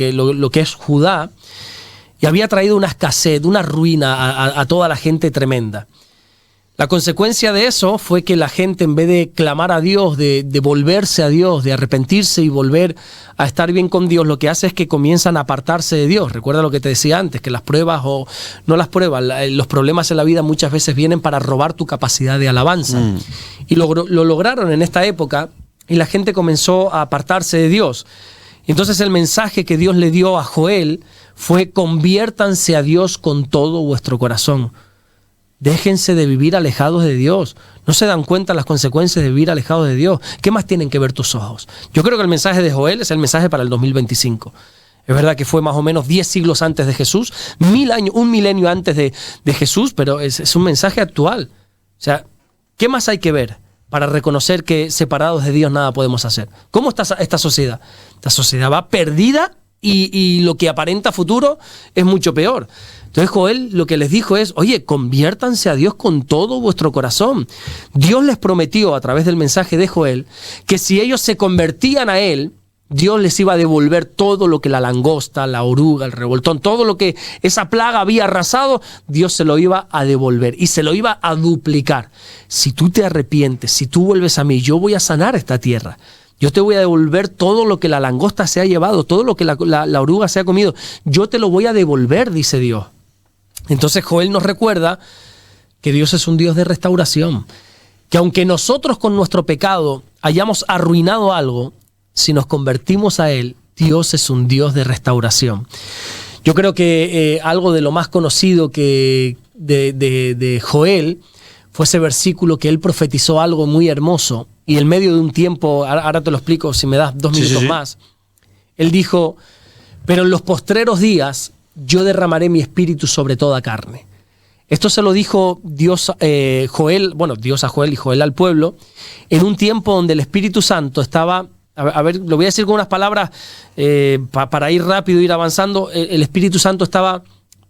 que es Judá, y había traído una escasez, una ruina a toda la gente tremenda. La consecuencia de eso fue que la gente, en vez de clamar a Dios, de volverse a Dios, de arrepentirse y volver a estar bien con Dios, lo que hace es que comienzan a apartarse de Dios. Recuerda lo que te decía antes, que las pruebas o no las pruebas, los problemas en la vida muchas veces vienen para robar tu capacidad de alabanza. Y lo lograron en esta época y la gente comenzó a apartarse de Dios. Entonces el mensaje que Dios le dio a Joel fue: conviértanse a Dios con todo vuestro corazón. Déjense de vivir alejados de Dios. No se dan cuenta las consecuencias de vivir alejados de Dios. ¿Qué más tienen que ver tus ojos? Yo creo que el mensaje de Joel es el mensaje para el 2025. Es verdad que fue más o menos 10 siglos antes de Jesús, 1000 años, un milenio antes de Jesús, pero es un mensaje actual. O sea, ¿qué más hay que ver para reconocer que separados de Dios nada podemos hacer? ¿Cómo está esta sociedad? Esta sociedad va perdida y lo que aparenta futuro es mucho peor. Entonces Joel lo que les dijo es: oye, conviértanse a Dios con todo vuestro corazón. Dios les prometió a través del mensaje de Joel que si ellos se convertían a Él, Dios les iba a devolver todo lo que la langosta, la oruga, el revoltón, todo lo que esa plaga había arrasado, Dios se lo iba a devolver y se lo iba a duplicar. Si tú te arrepientes, si tú vuelves a mí, yo voy a sanar esta tierra. Yo te voy a devolver todo lo que la langosta se ha llevado, todo lo que la oruga se ha comido. Yo te lo voy a devolver, dice Dios. Entonces Joel nos recuerda que Dios es un Dios de restauración, que aunque nosotros con nuestro pecado hayamos arruinado algo, si nos convertimos a Él, Dios es un Dios de restauración. Yo creo que algo de lo más conocido que de Joel fue ese versículo que él profetizó algo muy hermoso, y en medio de un tiempo, ahora te lo explico si me das 2 minutos más, él dijo: pero en los postreros días yo derramaré mi espíritu sobre toda carne. Esto se lo dijo Dios, Joel, bueno, Dios a Joel y Joel al pueblo, en un tiempo donde el Espíritu Santo estaba, a ver, lo voy a decir con unas palabras para ir rápido, ir avanzando. El Espíritu Santo estaba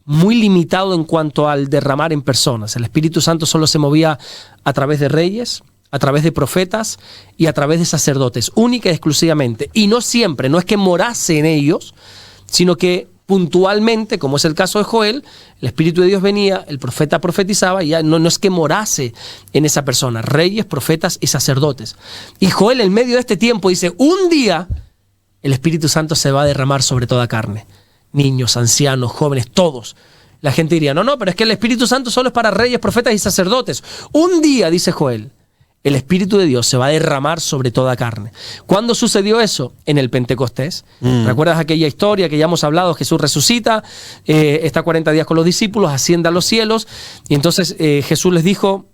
muy limitado en cuanto al derramar en personas. El Espíritu Santo solo se movía a través de reyes, a través de profetas y a través de sacerdotes, única y exclusivamente. Y no siempre, no es que morase en ellos, sino que puntualmente, como es el caso de Joel, el Espíritu de Dios venía, el profeta profetizaba y ya no es que morase en esa persona, reyes, profetas y sacerdotes. Y Joel, en medio de este tiempo, dice: un día el Espíritu Santo se va a derramar sobre toda carne. Niños, ancianos, jóvenes, todos. La gente diría: no, pero es que el Espíritu Santo solo es para reyes, profetas y sacerdotes. Un día, dice Joel, el Espíritu de Dios se va a derramar sobre toda carne. ¿Cuándo sucedió eso? En el Pentecostés. ¿Recuerdas aquella historia que ya hemos hablado? Jesús resucita, está 40 días con los discípulos, asciende a los cielos, y entonces Jesús les dijo: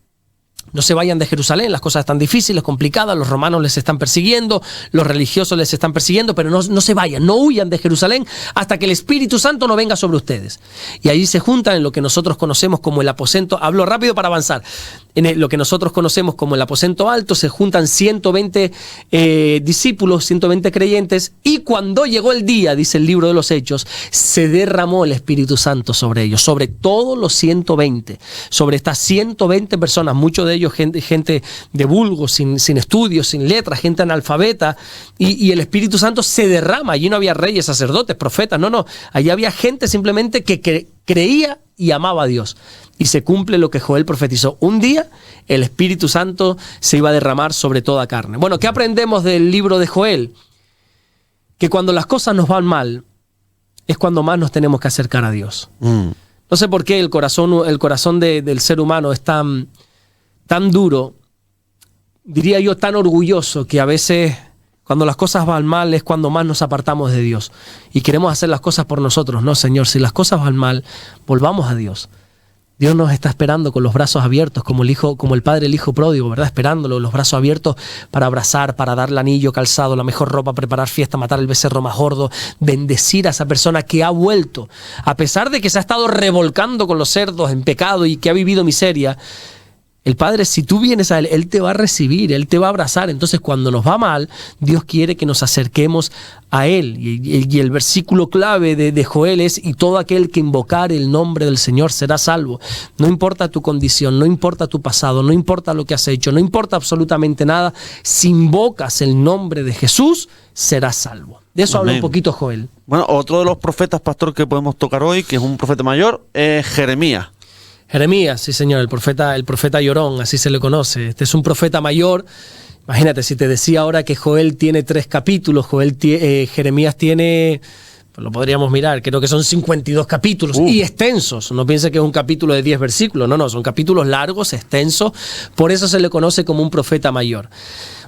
no se vayan de Jerusalén, las cosas están difíciles, complicadas, los romanos les están persiguiendo, los religiosos les están persiguiendo, pero no se vayan, no huyan de Jerusalén hasta que el Espíritu Santo no venga sobre ustedes. Y allí se juntan en lo que nosotros conocemos como el aposento, hablo rápido para avanzar, lo que nosotros conocemos como el aposento alto, se juntan 120 discípulos, 120 creyentes, y cuando llegó el día, dice el libro de los Hechos, se derramó el Espíritu Santo sobre ellos, sobre todos los 120, sobre estas 120 personas, muchos de ellos gente de vulgo, sin estudios, sin letras, gente analfabeta, y el Espíritu Santo se derrama. Allí no había reyes, sacerdotes, profetas, no, allí había gente simplemente que creía y amaba a Dios. Y se cumple lo que Joel profetizó: un día el Espíritu Santo se iba a derramar sobre toda carne. Bueno, ¿qué aprendemos del libro de Joel? Que cuando las cosas nos van mal es cuando más nos tenemos que acercar a Dios. No sé por qué el corazón del ser humano es tan duro, diría yo tan orgulloso, que a veces cuando las cosas van mal es cuando más nos apartamos de Dios y queremos hacer las cosas por nosotros. No, Señor, si las cosas van mal, volvamos a Dios. Dios nos está esperando con los brazos abiertos, como el padre, el hijo pródigo, ¿verdad? Esperándolo, los brazos abiertos para abrazar, para darle anillo, calzado, la mejor ropa, preparar fiesta, matar el becerro más gordo, bendecir a esa persona que ha vuelto, a pesar de que se ha estado revolcando con los cerdos en pecado y que ha vivido miseria. El Padre, si tú vienes a Él, Él te va a recibir, Él te va a abrazar. Entonces, cuando nos va mal, Dios quiere que nos acerquemos a Él. Y el versículo clave de Joel es: y todo aquel que invocare el nombre del Señor será salvo. No importa tu condición, no importa tu pasado, no importa lo que has hecho, no importa absolutamente nada. Si invocas el nombre de Jesús, serás salvo. De eso habla Amén. un poquito Joel. Bueno, otro de los profetas, pastor, que podemos tocar hoy, que es un profeta mayor, es Jeremías. Jeremías, sí señor, el profeta llorón, así se le conoce. Este es un profeta mayor. Imagínate, si te decía ahora que Joel tiene 3 capítulos, Jeremías tiene, pues lo podríamos mirar, creo que son 52 capítulos y extensos. No piense que es un capítulo de 10 versículos, no, son capítulos largos, extensos. Por eso se le conoce como un profeta mayor.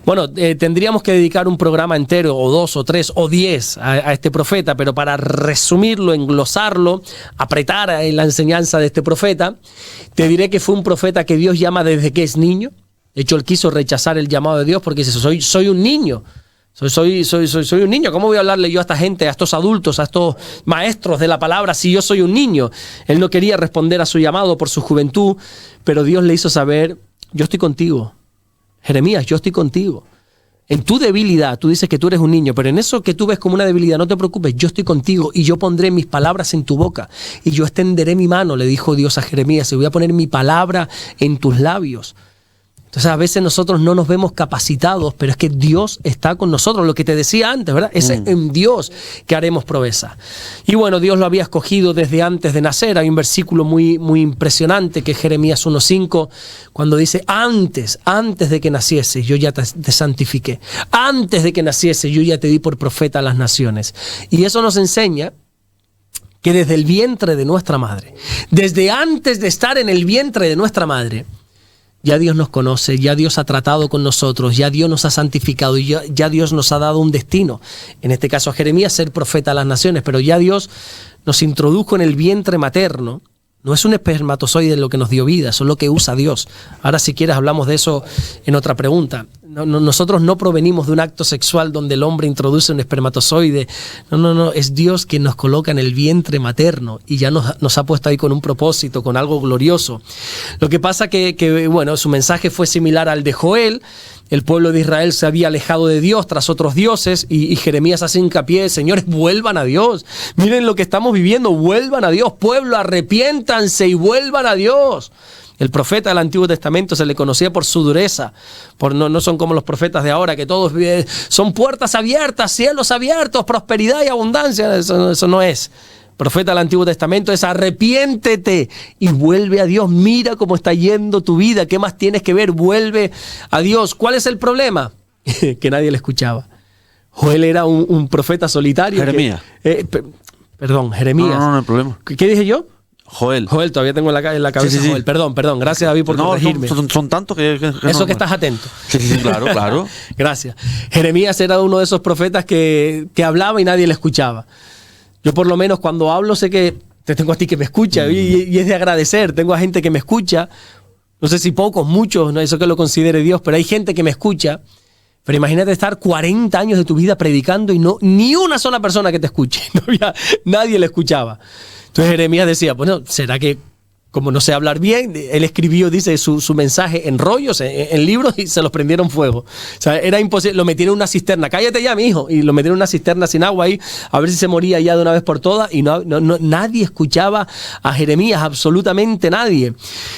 Bueno, tendríamos que dedicar un programa entero, o 2, o 3, o 10 a este profeta, pero para resumirlo, englosarlo, apretar en la enseñanza de este profeta, te diré que fue un profeta que Dios llama desde que es niño. De hecho, él quiso rechazar el llamado de Dios porque dice, soy un niño. Soy un niño. ¿Cómo voy a hablarle yo a esta gente, a estos adultos, a estos maestros de la palabra si yo soy un niño? Él no quería responder a su llamado por su juventud, pero Dios le hizo saber, yo estoy contigo. Jeremías, yo estoy contigo. En tu debilidad, tú dices que tú eres un niño, pero en eso que tú ves como una debilidad, no te preocupes, yo estoy contigo y yo pondré mis palabras en tu boca y yo extenderé mi mano, le dijo Dios a Jeremías, y voy a poner mi palabra en tus labios. Entonces a veces nosotros no nos vemos capacitados, pero es que Dios está con nosotros, lo que te decía antes, ¿verdad? Es en Dios que haremos proeza. Y bueno, Dios lo había escogido desde antes de nacer. Hay un versículo muy, muy impresionante que es Jeremías 1:5, cuando dice, antes de que nacieses yo ya te santifiqué. Antes de que nacieses yo ya te di por profeta a las naciones. Y eso nos enseña que desde el vientre de nuestra madre, desde antes de estar en el vientre de nuestra madre, ya Dios nos conoce, ya Dios ha tratado con nosotros, ya Dios nos ha santificado y ya Dios nos ha dado un destino. En este caso a Jeremías ser profeta a las naciones, pero ya Dios nos introdujo en el vientre materno. No es un espermatozoide lo que nos dio vida, eso es lo que usa Dios. Ahora si quieres hablamos de eso en otra pregunta. Nosotros no provenimos de un acto sexual donde el hombre introduce un espermatozoide. No, es Dios quien nos coloca en el vientre materno y ya nos ha puesto ahí con un propósito, con algo glorioso. Lo que pasa que bueno, su mensaje fue similar al de Joel. El pueblo de Israel se había alejado de Dios tras otros dioses y Jeremías hace hincapié, señores, vuelvan a Dios. Miren lo que estamos viviendo, vuelvan a Dios. Pueblo, arrepiéntanse y vuelvan a Dios. El profeta del Antiguo Testamento se le conocía por su dureza. No son como los profetas de ahora, que todos son puertas abiertas, cielos abiertos, prosperidad y abundancia. Eso no es. Profeta del Antiguo Testamento es arrepiéntete y vuelve a Dios. Mira cómo está yendo tu vida. ¿Qué más tienes que ver? Vuelve a Dios. ¿Cuál es el problema? Que nadie le escuchaba. Joel era un profeta solitario. Jeremías. Perdón, Jeremías. No hay problema. ¿Qué dije yo? Joel, todavía tengo en la cabeza sí. Joel. Perdón. Gracias, David, por corregirme. Son tantos que Eso que estás atento. Sí, claro. Gracias. Jeremías era uno de esos profetas que hablaba y nadie le escuchaba. Yo por lo menos cuando hablo sé que te tengo a ti que me escucha y es de agradecer. Tengo a gente que me escucha. No sé si pocos, muchos, no eso que lo considere Dios, pero hay gente que me escucha. Pero imagínate estar 40 años de tu vida predicando y no ni una sola persona que te escuche. Nadie le escuchaba. Entonces Jeremías decía, bueno, ¿será que como no sé hablar bien? Él escribió, dice, su mensaje en rollos, en libros y se los prendieron fuego. O sea, era imposible, lo metieron en una cisterna. Cállate ya, mi hijo. Y lo metieron en una cisterna sin agua ahí, a ver si se moría ya de una vez por todas. Y nadie escuchaba a Jeremías, absolutamente nadie.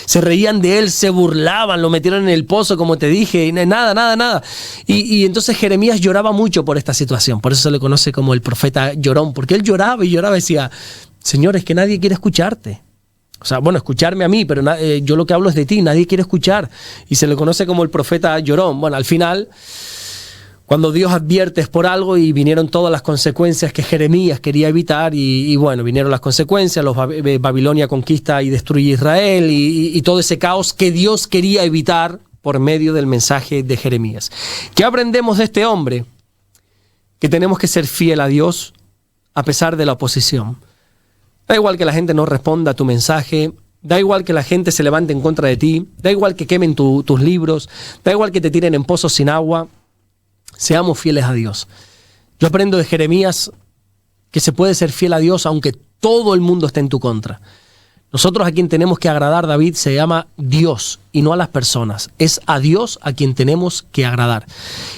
Se reían de él, se burlaban, lo metieron en el pozo, como te dije, y nada. Y entonces Jeremías lloraba mucho por esta situación. Por eso se le conoce como el profeta llorón, porque él lloraba y decía, Señor, es que nadie quiere escucharte. O sea, bueno, escucharme a mí, pero yo lo que hablo es de ti, nadie quiere escuchar. Y se le conoce como el profeta llorón. Bueno, al final, cuando Dios advierte es por algo y vinieron todas las consecuencias que Jeremías quería evitar y bueno, vinieron las consecuencias, Babilonia conquista y destruye Israel y todo ese caos que Dios quería evitar por medio del mensaje de Jeremías. ¿Qué aprendemos de este hombre? Que tenemos que ser fiel a Dios a pesar de la oposición. Da igual que la gente no responda a tu mensaje, da igual que la gente se levante en contra de ti, da igual que quemen tus libros, da igual que te tiren en pozos sin agua, seamos fieles a Dios. Yo aprendo de Jeremías que se puede ser fiel a Dios aunque todo el mundo esté en tu contra. Nosotros a quien tenemos que agradar, David, se llama Dios y no a las personas. Es a Dios a quien tenemos que agradar.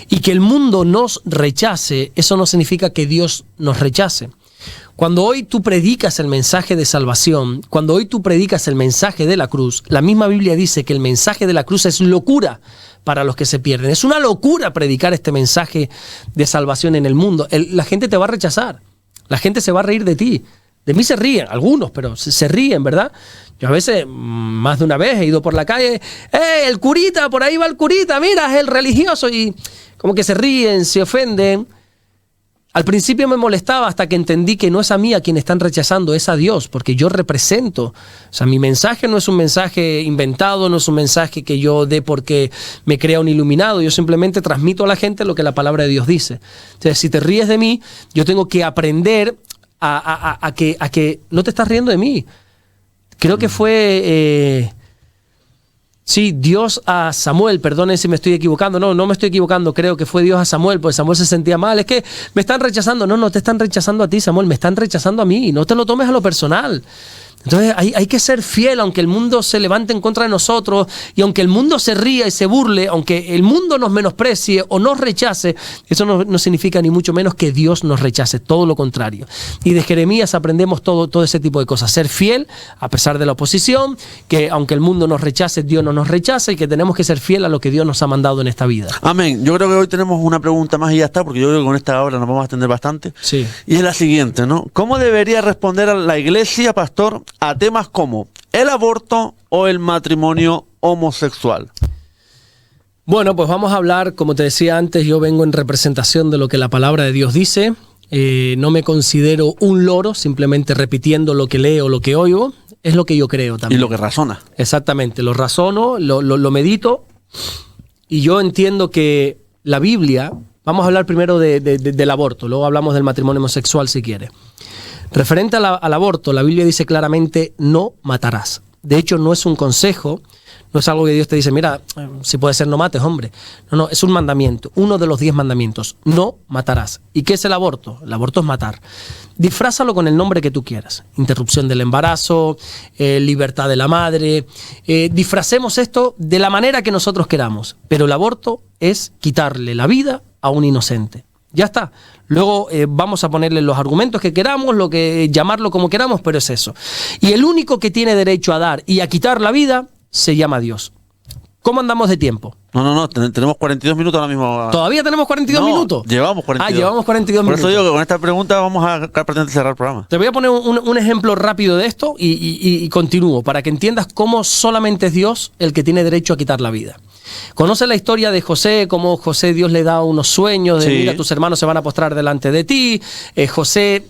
Y que el mundo nos rechace, eso no significa que Dios nos rechace. Cuando hoy tú predicas el mensaje de salvación, cuando hoy tú predicas el mensaje de la cruz, la misma Biblia dice que el mensaje de la cruz es locura para los que se pierden. Es una locura predicar este mensaje de salvación en el mundo. La gente te va a rechazar, la gente se va a reír de ti. De mí se ríen, algunos, pero se ríen, ¿verdad? Yo a veces, más de una vez, he ido por la calle, el curita, por ahí va el curita, mira, es el religioso, y como que se ríen, se ofenden. Al principio me molestaba hasta que entendí que no es a mí a quien están rechazando, es a Dios, porque yo represento. O sea, mi mensaje no es un mensaje inventado, no es un mensaje que yo dé porque me crea un iluminado. Yo simplemente transmito a la gente lo que la palabra de Dios dice. Entonces, si te ríes de mí, yo tengo que aprender a que no te estás riendo de mí. Creo que fue... Sí, Dios a Samuel, perdonen si me estoy equivocando, no me estoy equivocando, creo que fue Dios a Samuel, porque Samuel se sentía mal, es que me están rechazando, no te están rechazando a ti, Samuel, me están rechazando a mí, no te lo tomes a lo personal. Entonces hay que ser fiel, aunque el mundo se levante en contra de nosotros y aunque el mundo se ría y se burle, aunque el mundo nos menosprecie o nos rechace, eso no significa ni mucho menos que Dios nos rechace, todo lo contrario. Y de Jeremías aprendemos todo ese tipo de cosas, ser fiel a pesar de la oposición, que aunque el mundo nos rechace, Dios no nos rechaza y que tenemos que ser fiel a lo que Dios nos ha mandado en esta vida. Amén. Yo creo que hoy tenemos una pregunta más y ya está, porque yo creo que con esta obra nos vamos a extender bastante. Sí. Y es la siguiente, ¿no? ¿Cómo debería responder a la iglesia, pastor, a temas como el aborto o el matrimonio homosexual? Bueno, pues vamos a hablar, como te decía antes, yo vengo en representación de lo que la palabra de Dios dice. No me considero un loro, simplemente repitiendo lo que leo, lo que oigo. Es lo que yo creo también. Y lo que razona. Exactamente, lo razono, lo medito. Y yo entiendo que la Biblia, vamos a hablar primero del aborto, luego hablamos del matrimonio homosexual si quieres. Referente al aborto, la Biblia dice claramente, no matarás. De hecho, no es un consejo, no es algo que Dios te dice, mira, si puede ser no mates, hombre. No, es un mandamiento, uno de los 10 mandamientos, no matarás. ¿Y qué es el aborto? El aborto es matar. Disfrázalo con el nombre que tú quieras. Interrupción del embarazo, libertad de la madre. Disfracemos esto de la manera que nosotros queramos. Pero el aborto es quitarle la vida a un inocente. Ya está. Luego vamos a ponerle los argumentos que queramos, llamarlo como queramos, pero es eso. Y el único que tiene derecho a dar y a quitar la vida se llama Dios. ¿Cómo andamos de tiempo? No, tenemos 42 minutos ahora mismo. ¿Todavía tenemos 42 minutos? Llevamos 42. Llevamos 42 minutos. Por eso digo que con esta pregunta vamos a pretender cerrar el programa. Te voy a poner un ejemplo rápido de esto y continúo, para que entiendas cómo solamente es Dios el que tiene derecho a quitar la vida. ¿Conoces la historia de José? Cómo José, Dios le da unos sueños de, sí, mira, tus hermanos se van a postrar delante de ti. José,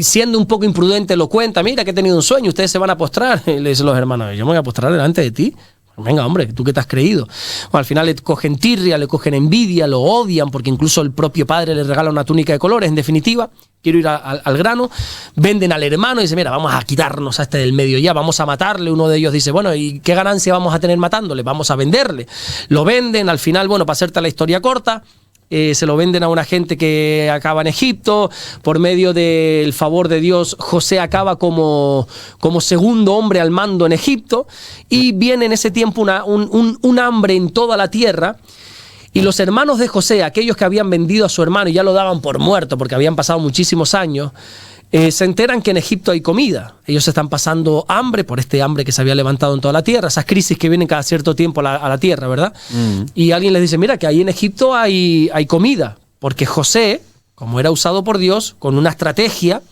siendo un poco imprudente, lo cuenta, mira que he tenido un sueño, ustedes se van a postrar. Y le dicen los hermanos, yo me voy a postrar delante de ti. Venga, hombre, ¿tú qué te has creído? Bueno, al final le cogen tirria, le cogen envidia, lo odian, porque incluso el propio padre le regala una túnica de colores. En definitiva, quiero ir al grano, venden al hermano y dicen, mira, vamos a quitarnos a este del medio ya, vamos a matarle. Uno de ellos dice, bueno, ¿y qué ganancia vamos a tener matándole? Vamos a venderle. Lo venden, al final, bueno, para hacerte la historia corta, se lo venden a una gente que acaba en Egipto. Por medio del favor de Dios, José acaba como segundo hombre al mando en Egipto, y viene en ese tiempo un hambre en toda la tierra. Y los hermanos de José, aquellos que habían vendido a su hermano y ya lo daban por muerto porque habían pasado muchísimos años, se enteran que en Egipto hay comida. Ellos están pasando hambre por este hambre que se había levantado en toda la tierra, esas crisis que vienen cada cierto tiempo a la tierra, ¿verdad? Y alguien les dice, mira, que ahí en Egipto hay comida, porque José, como era usado por Dios, con una estrategia,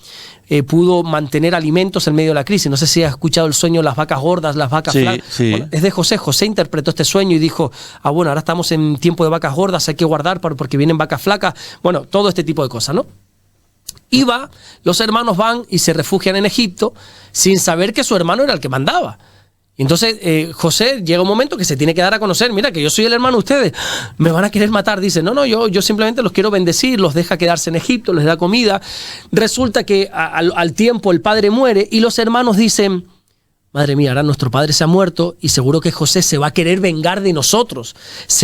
pudo mantener alimentos en medio de la crisis. No sé si has escuchado el sueño de las vacas gordas, las vacas flacas. Sí. Bueno, es de José. José interpretó este sueño y dijo, bueno, ahora estamos en tiempo de vacas gordas, hay que guardar porque vienen vacas flacas. Bueno, todo este tipo de cosas, ¿no? Y los hermanos van y se refugian en Egipto sin saber que su hermano era el que mandaba. Y entonces José llega un momento que se tiene que dar a conocer, mira que yo soy el hermano de ustedes, me van a querer matar. Dice, no, yo simplemente los quiero bendecir, los deja quedarse en Egipto, les da comida. Resulta que al tiempo el padre muere y los hermanos dicen, madre mía, ahora nuestro padre se ha muerto y seguro que José se va a querer vengar de nosotros,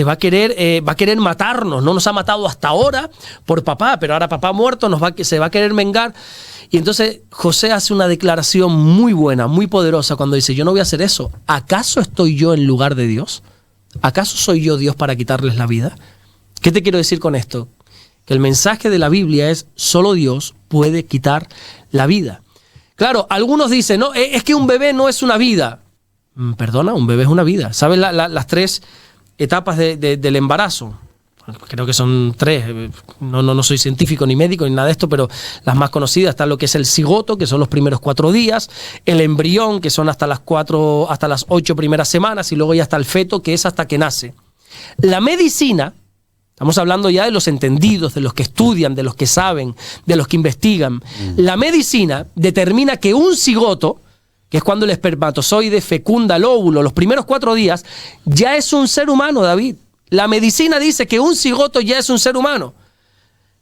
va a querer matarnos, no nos ha matado hasta ahora por papá, pero ahora papá muerto se va a querer vengar. Y entonces José hace una declaración muy buena, muy poderosa cuando dice, yo no voy a hacer eso. ¿Acaso estoy yo en lugar de Dios? ¿Acaso soy yo Dios para quitarles la vida? ¿Qué te quiero decir con esto? que el mensaje de la Biblia es solo Dios puede quitar la vida. Claro, algunos dicen, no, es que un bebé no es una vida. Perdona, un bebé es una vida. ¿Sabes las 3 etapas del embarazo? Creo que son 3. No soy científico ni médico ni nada de esto, pero las más conocidas están lo que es el cigoto, que son los primeros 4 días, el embrión, que son hasta las 8 primeras semanas, y luego ya está el feto, que es hasta que nace. La medicina, estamos hablando ya de los entendidos, de los que estudian, de los que saben, de los que investigan. La medicina determina que un cigoto, que es cuando el espermatozoide fecunda el óvulo, los primeros 4 días, ya es un ser humano, David. La medicina dice que un cigoto ya es un ser humano.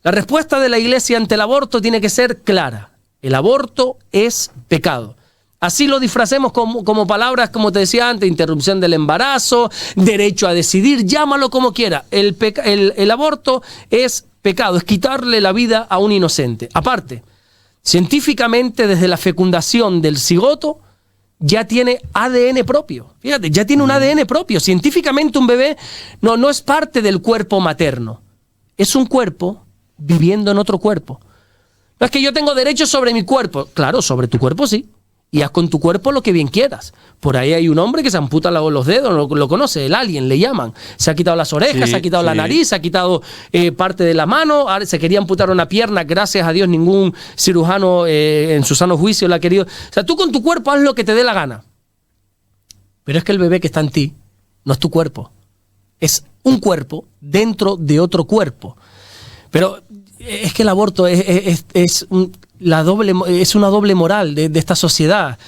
La respuesta de la Iglesia ante el aborto tiene que ser clara. El aborto es pecado. Así lo disfracemos como palabras, como te decía antes, interrupción del embarazo, derecho a decidir, llámalo como quiera. El aborto es pecado, es quitarle la vida a un inocente. Aparte, científicamente, desde la fecundación del cigoto, ya tiene ADN propio. Fíjate, ya tiene un ADN propio. Científicamente un bebé no es parte del cuerpo materno. Es un cuerpo viviendo en otro cuerpo. No es que yo tengo derecho sobre mi cuerpo. Claro, sobre tu cuerpo sí. Y haz con tu cuerpo lo que bien quieras. Por ahí hay un hombre que se amputa los dedos, lo conoce, el alien, le llaman. Se ha quitado las orejas, se ha quitado la nariz, se ha quitado parte de la mano. Ahora se quería amputar una pierna, gracias a Dios ningún cirujano en su sano juicio la ha querido. O sea, tú con tu cuerpo haz lo que te dé la gana. Pero es que el bebé que está en ti no es tu cuerpo. Es un cuerpo dentro de otro cuerpo. Pero es que el aborto es una doble moral de esta sociedad.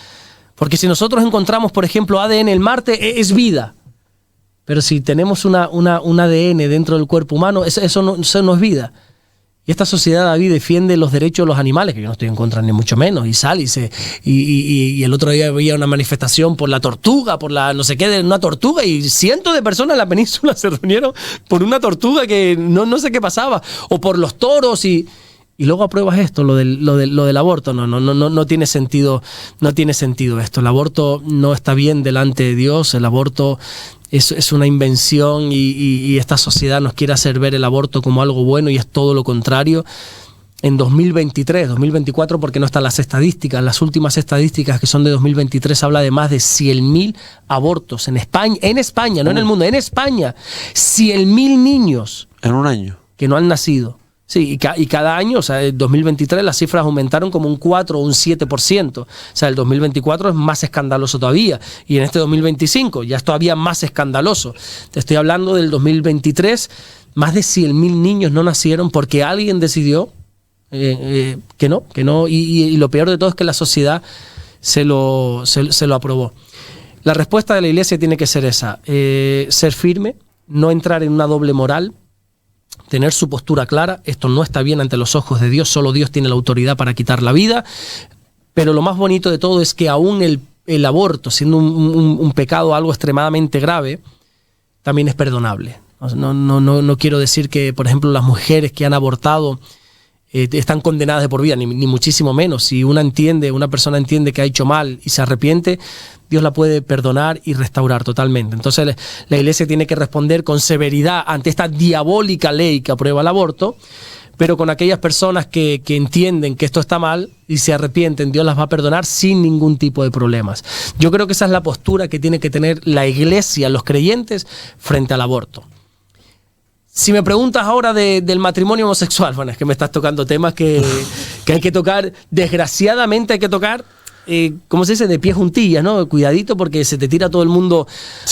Porque si nosotros encontramos, por ejemplo, ADN en Marte, es vida. Pero si tenemos un ADN dentro del cuerpo humano, eso no es vida. Y esta sociedad, David, defiende los derechos de los animales, que yo no estoy en contra ni mucho menos, y sale y el otro día había una manifestación por la tortuga, por la no sé qué, de una tortuga, y cientos de personas en la península se reunieron por una tortuga que no sé qué pasaba, o por los toros, y luego apruebas esto, lo del aborto. No tiene sentido, no tiene sentido esto. El aborto no está bien delante de Dios. El aborto es una invención y esta sociedad nos quiere hacer ver el aborto como algo bueno y es todo lo contrario. En 2023, 2024, porque no están las estadísticas, las últimas estadísticas que son de 2023 habla de más de 100.000 abortos en España, no en el mundo, en España. 100.000 niños. En un año. Que no han nacido. Sí, y cada año, o sea, en 2023 las cifras aumentaron como un 4 o un 7%. O sea, el 2024 es más escandaloso todavía. Y en este 2025 ya es todavía más escandaloso. Te estoy hablando del 2023, más de 100.000 niños no nacieron porque alguien decidió que no. Y lo peor de todo es que la sociedad se lo aprobó. La respuesta de la Iglesia tiene que ser esa. Ser firme, no entrar en una doble moral, tener su postura clara. Esto no está bien ante los ojos de Dios, solo Dios tiene la autoridad para quitar la vida, pero lo más bonito de todo es que aún el aborto, siendo un pecado, algo extremadamente grave, también es perdonable. No quiero decir que, por ejemplo, las mujeres que han abortado están condenadas de por vida, ni muchísimo menos. Si una persona entiende que ha hecho mal y se arrepiente, Dios la puede perdonar y restaurar totalmente. Entonces la Iglesia tiene que responder con severidad ante esta diabólica ley que aprueba el aborto, pero con aquellas personas que entienden que esto está mal y se arrepienten, Dios las va a perdonar sin ningún tipo de problemas. Yo creo que esa es la postura que tiene que tener la Iglesia, los creyentes, frente al aborto. Si me preguntas ahora del matrimonio homosexual, bueno, es que me estás tocando temas que hay que tocar, desgraciadamente hay que tocar, ¿cómo se dice? De pie juntillas, ¿no? Cuidadito porque se te tira todo el mundo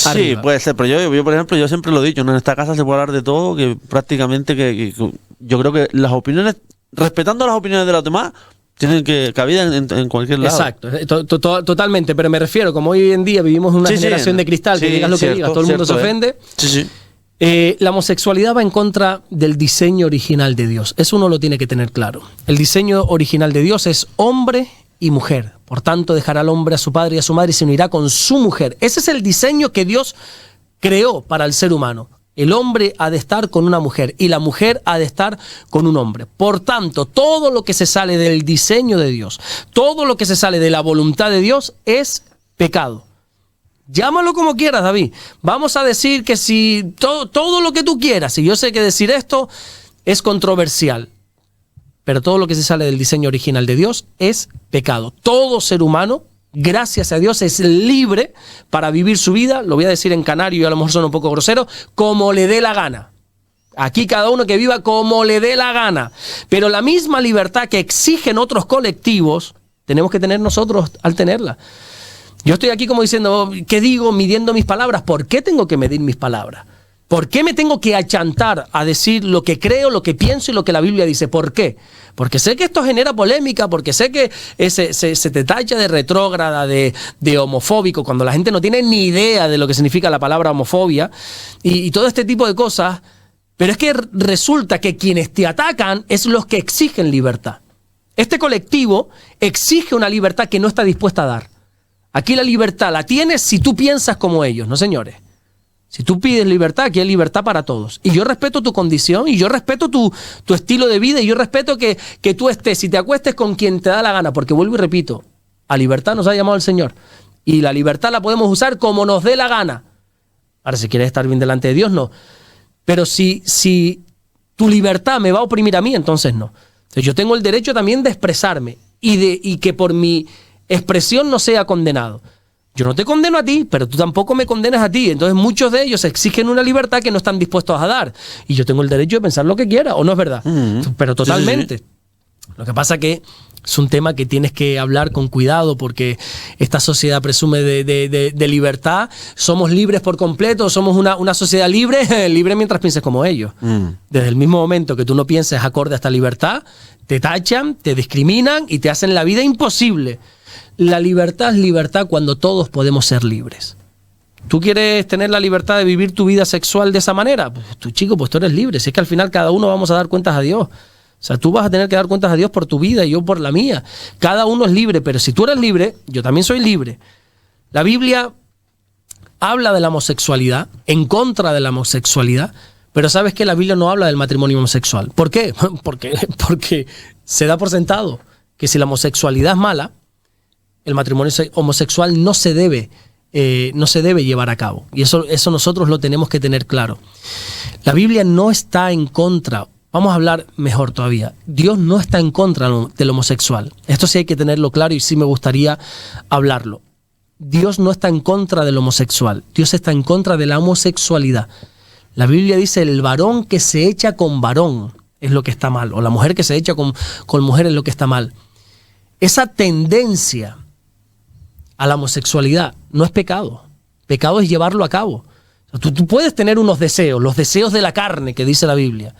arriba. Sí, puede ser, pero yo por ejemplo, yo siempre lo he dicho, ¿no? En esta casa se puede hablar de todo, que prácticamente que yo creo que las opiniones, respetando las opiniones de los demás, tienen cabida en cualquier lado. Exacto, totalmente, pero me refiero, como hoy en día vivimos en una generación de cristal, que digas lo que digas, todo el mundo se ofende. Sí. La homosexualidad va en contra del diseño original de Dios. Eso uno lo tiene que tener claro. El diseño original de Dios es hombre y mujer. Por tanto, dejará al hombre a su padre y a su madre y se unirá con su mujer. Ese es el diseño que Dios creó para el ser humano. El hombre ha de estar con una mujer y la mujer ha de estar con un hombre. Por tanto, todo lo que se sale del diseño de Dios, todo lo que se sale de la voluntad de Dios es pecado. Llámalo como quieras, David. Vamos a decir que si todo lo que tú quieras, y yo sé que decir esto es controversial, pero todo lo que se sale del diseño original de Dios es pecado. Todo ser humano, gracias a Dios, es libre para vivir su vida, lo voy a decir en canario y a lo mejor son un poco grosero, como le dé la gana. Aquí cada uno que viva como le dé la gana. Pero la misma libertad que exigen otros colectivos, tenemos que tener nosotros al tenerla. Yo estoy aquí como diciendo, ¿qué digo? Midiendo mis palabras. ¿Por qué tengo que medir mis palabras? ¿Por qué me tengo que achantar a decir lo que creo, lo que pienso y lo que la Biblia dice? ¿Por qué? Porque sé que esto genera polémica, porque sé que se te tacha de retrógrada, de homofóbico, cuando la gente no tiene ni idea de lo que significa la palabra homofobia y todo este tipo de cosas. Pero es que resulta que quienes te atacan es los que exigen libertad. Este colectivo exige una libertad que no está dispuesta a dar. Aquí la libertad la tienes si tú piensas como ellos, ¿no, señores? Si tú pides libertad, aquí hay libertad para todos. Y yo respeto tu condición, y yo respeto tu estilo de vida, y yo respeto que tú estés y te acuestes con quien te da la gana, porque vuelvo y repito, a libertad nos ha llamado el Señor. Y la libertad la podemos usar como nos dé la gana. Ahora, si quieres estar bien delante de Dios, no. Pero si tu libertad me va a oprimir a mí, entonces no. Entonces yo tengo el derecho también de expresarme y que por mi expresión no sea condenado. Yo no te condeno a ti, pero tú tampoco me condenas a ti. Entonces muchos de ellos exigen una libertad que no están dispuestos a dar. Y yo tengo el derecho de pensar lo que quiera, ¿o no es verdad? Pero totalmente. Sí. Lo que pasa que es un tema que tienes que hablar con cuidado porque esta sociedad presume de libertad. Somos libres por completo, somos una sociedad libre, libre mientras pienses como ellos. Desde el mismo momento que tú no pienses acorde a esta libertad, te tachan, te discriminan y te hacen la vida imposible. La libertad es libertad cuando todos podemos ser libres. ¿Tú quieres tener la libertad de vivir tu vida sexual de esa manera? Pues tú, chico, pues tú eres libre. Si es que al final cada uno vamos a dar cuentas a Dios. O sea, tú vas a tener que dar cuentas a Dios por tu vida y yo por la mía. Cada uno es libre, pero si tú eres libre, yo también soy libre. La Biblia habla de la homosexualidad, en contra de la homosexualidad, pero ¿sabes qué? La Biblia no habla del matrimonio homosexual. ¿Por qué? Porque se da por sentado que si la homosexualidad es mala, el matrimonio homosexual no se debe llevar a cabo. Y eso nosotros lo tenemos que tener claro. La Biblia no está en contra. Vamos a hablar mejor todavía. Dios no está en contra del homosexual. Esto sí hay que tenerlo claro y sí me gustaría hablarlo. Dios no está en contra del homosexual. Dios está en contra de la homosexualidad. La Biblia dice el varón que se echa con varón es lo que está mal. O la mujer que se echa con mujer es lo que está mal. Esa tendencia a la homosexualidad no es pecado. Pecado es llevarlo a cabo. Tú puedes tener unos deseos, los deseos de la carne que dice la Biblia.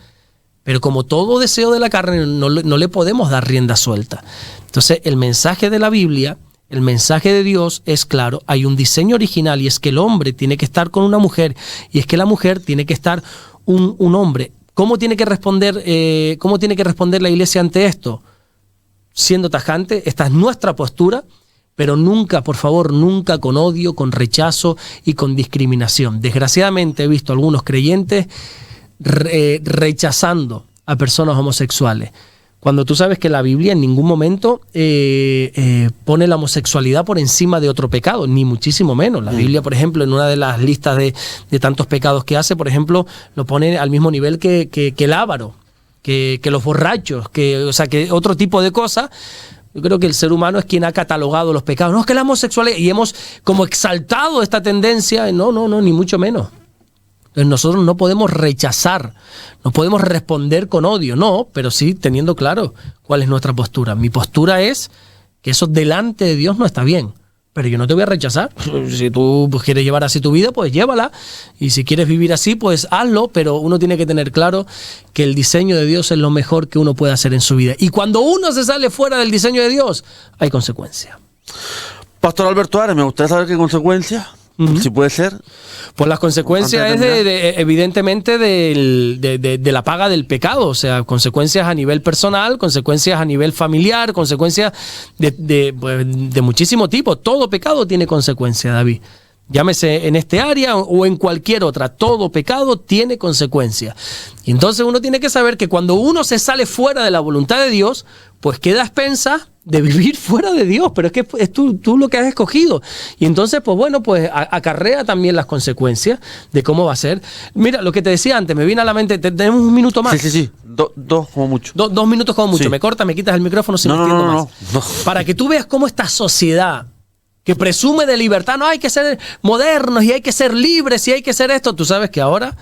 Pero como todo deseo de la carne, no le podemos dar rienda suelta. Entonces, el mensaje de la Biblia, el mensaje de Dios es claro. Hay un diseño original y es que el hombre tiene que estar con una mujer y es que la mujer tiene que estar un hombre. ¿Cómo tiene que responder la iglesia ante esto? Siendo tajante, esta es nuestra postura, pero nunca, por favor, nunca con odio, con rechazo y con discriminación. Desgraciadamente he visto a algunos creyentes rechazando a personas homosexuales, cuando tú sabes que la Biblia en ningún momento pone la homosexualidad por encima de otro pecado, ni muchísimo menos. La Biblia, por ejemplo, en una de las listas de tantos pecados que hace, por ejemplo, lo pone al mismo nivel que el avaro, que los borrachos, que otro tipo de cosas. Yo creo que el ser humano es quien ha catalogado los pecados. No, es que la homosexualidad, y hemos como exaltado esta tendencia. No, ni mucho menos. Entonces nosotros no podemos rechazar, no podemos responder con odio, no, pero sí teniendo claro cuál es nuestra postura. Mi postura es que eso delante de Dios no está bien, pero yo no te voy a rechazar. Si tú quieres llevar así tu vida, pues llévala, y si quieres vivir así, pues hazlo, pero uno tiene que tener claro que el diseño de Dios es lo mejor que uno puede hacer en su vida. Y cuando uno se sale fuera del diseño de Dios, hay consecuencias. Pastor Alberto Ares, me gustaría saber qué consecuencias. Si puede ser. Pues las consecuencias es evidentemente de la paga del pecado, o sea, consecuencias a nivel personal, consecuencias a nivel familiar, consecuencias de muchísimo tipo. Todo pecado tiene consecuencias, David. Llámese en este área o en cualquier otra, todo pecado tiene consecuencias. Y entonces uno tiene que saber que cuando uno se sale fuera de la voluntad de Dios, pues queda a expensas de vivir fuera de Dios, pero es que es tú lo que has escogido. Y entonces, pues bueno, pues acarrea también las consecuencias de cómo va a ser. Mira, lo que te decía antes, me vino a la mente, tenemos un minuto más. Sí. Dos como mucho. 2 minutos como mucho. Sí. Me cortas, me quitas el micrófono si me extiendo más. No. Para que tú veas cómo esta sociedad que presume de libertad, no hay que ser modernos y hay que ser libres y hay que ser esto. Tú sabes que ahora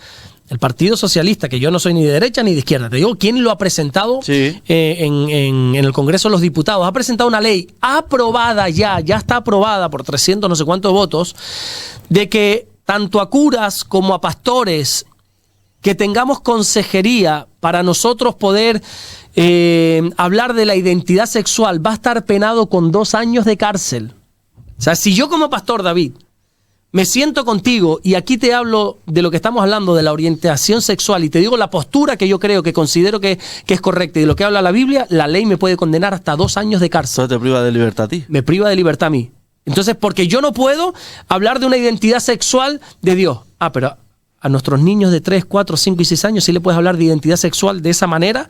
el Partido Socialista, que yo no soy ni de derecha ni de izquierda, te digo, ¿quién lo ha presentado en el Congreso de los Diputados? Ha presentado una ley aprobada ya está aprobada por 300 no sé cuántos votos, de que tanto a curas como a pastores que tengamos consejería para nosotros poder hablar de la identidad sexual va a estar penado con 2 años de cárcel. O sea, si yo como pastor, David, me siento contigo y aquí te hablo de lo que estamos hablando, de la orientación sexual, y te digo la postura que yo creo, que considero que es correcta y de lo que habla la Biblia, la ley me puede condenar hasta 2 años de cárcel. ¿Eso te priva de libertad a ti? Me priva de libertad a mí. Entonces, porque yo no puedo hablar de una identidad sexual de Dios. Pero a nuestros niños de 3, 4, 5 y 6 años sí le puedes hablar de identidad sexual de esa manera,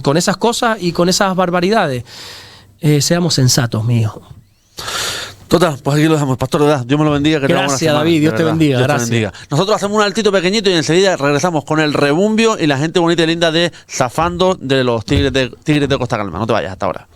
con esas cosas y con esas barbaridades. Seamos sensatos, mi hijo. Total, pues aquí lo dejamos. Pastor, de verdad, Dios me lo bendiga. Que gracias, David. Dios te bendiga. Dios gracias. te bendiga. Nosotros hacemos un altito pequeñito y enseguida regresamos con el rebumbio y la gente bonita y linda de Zafando de los Tigres de Costa Calma. No te vayas hasta ahora.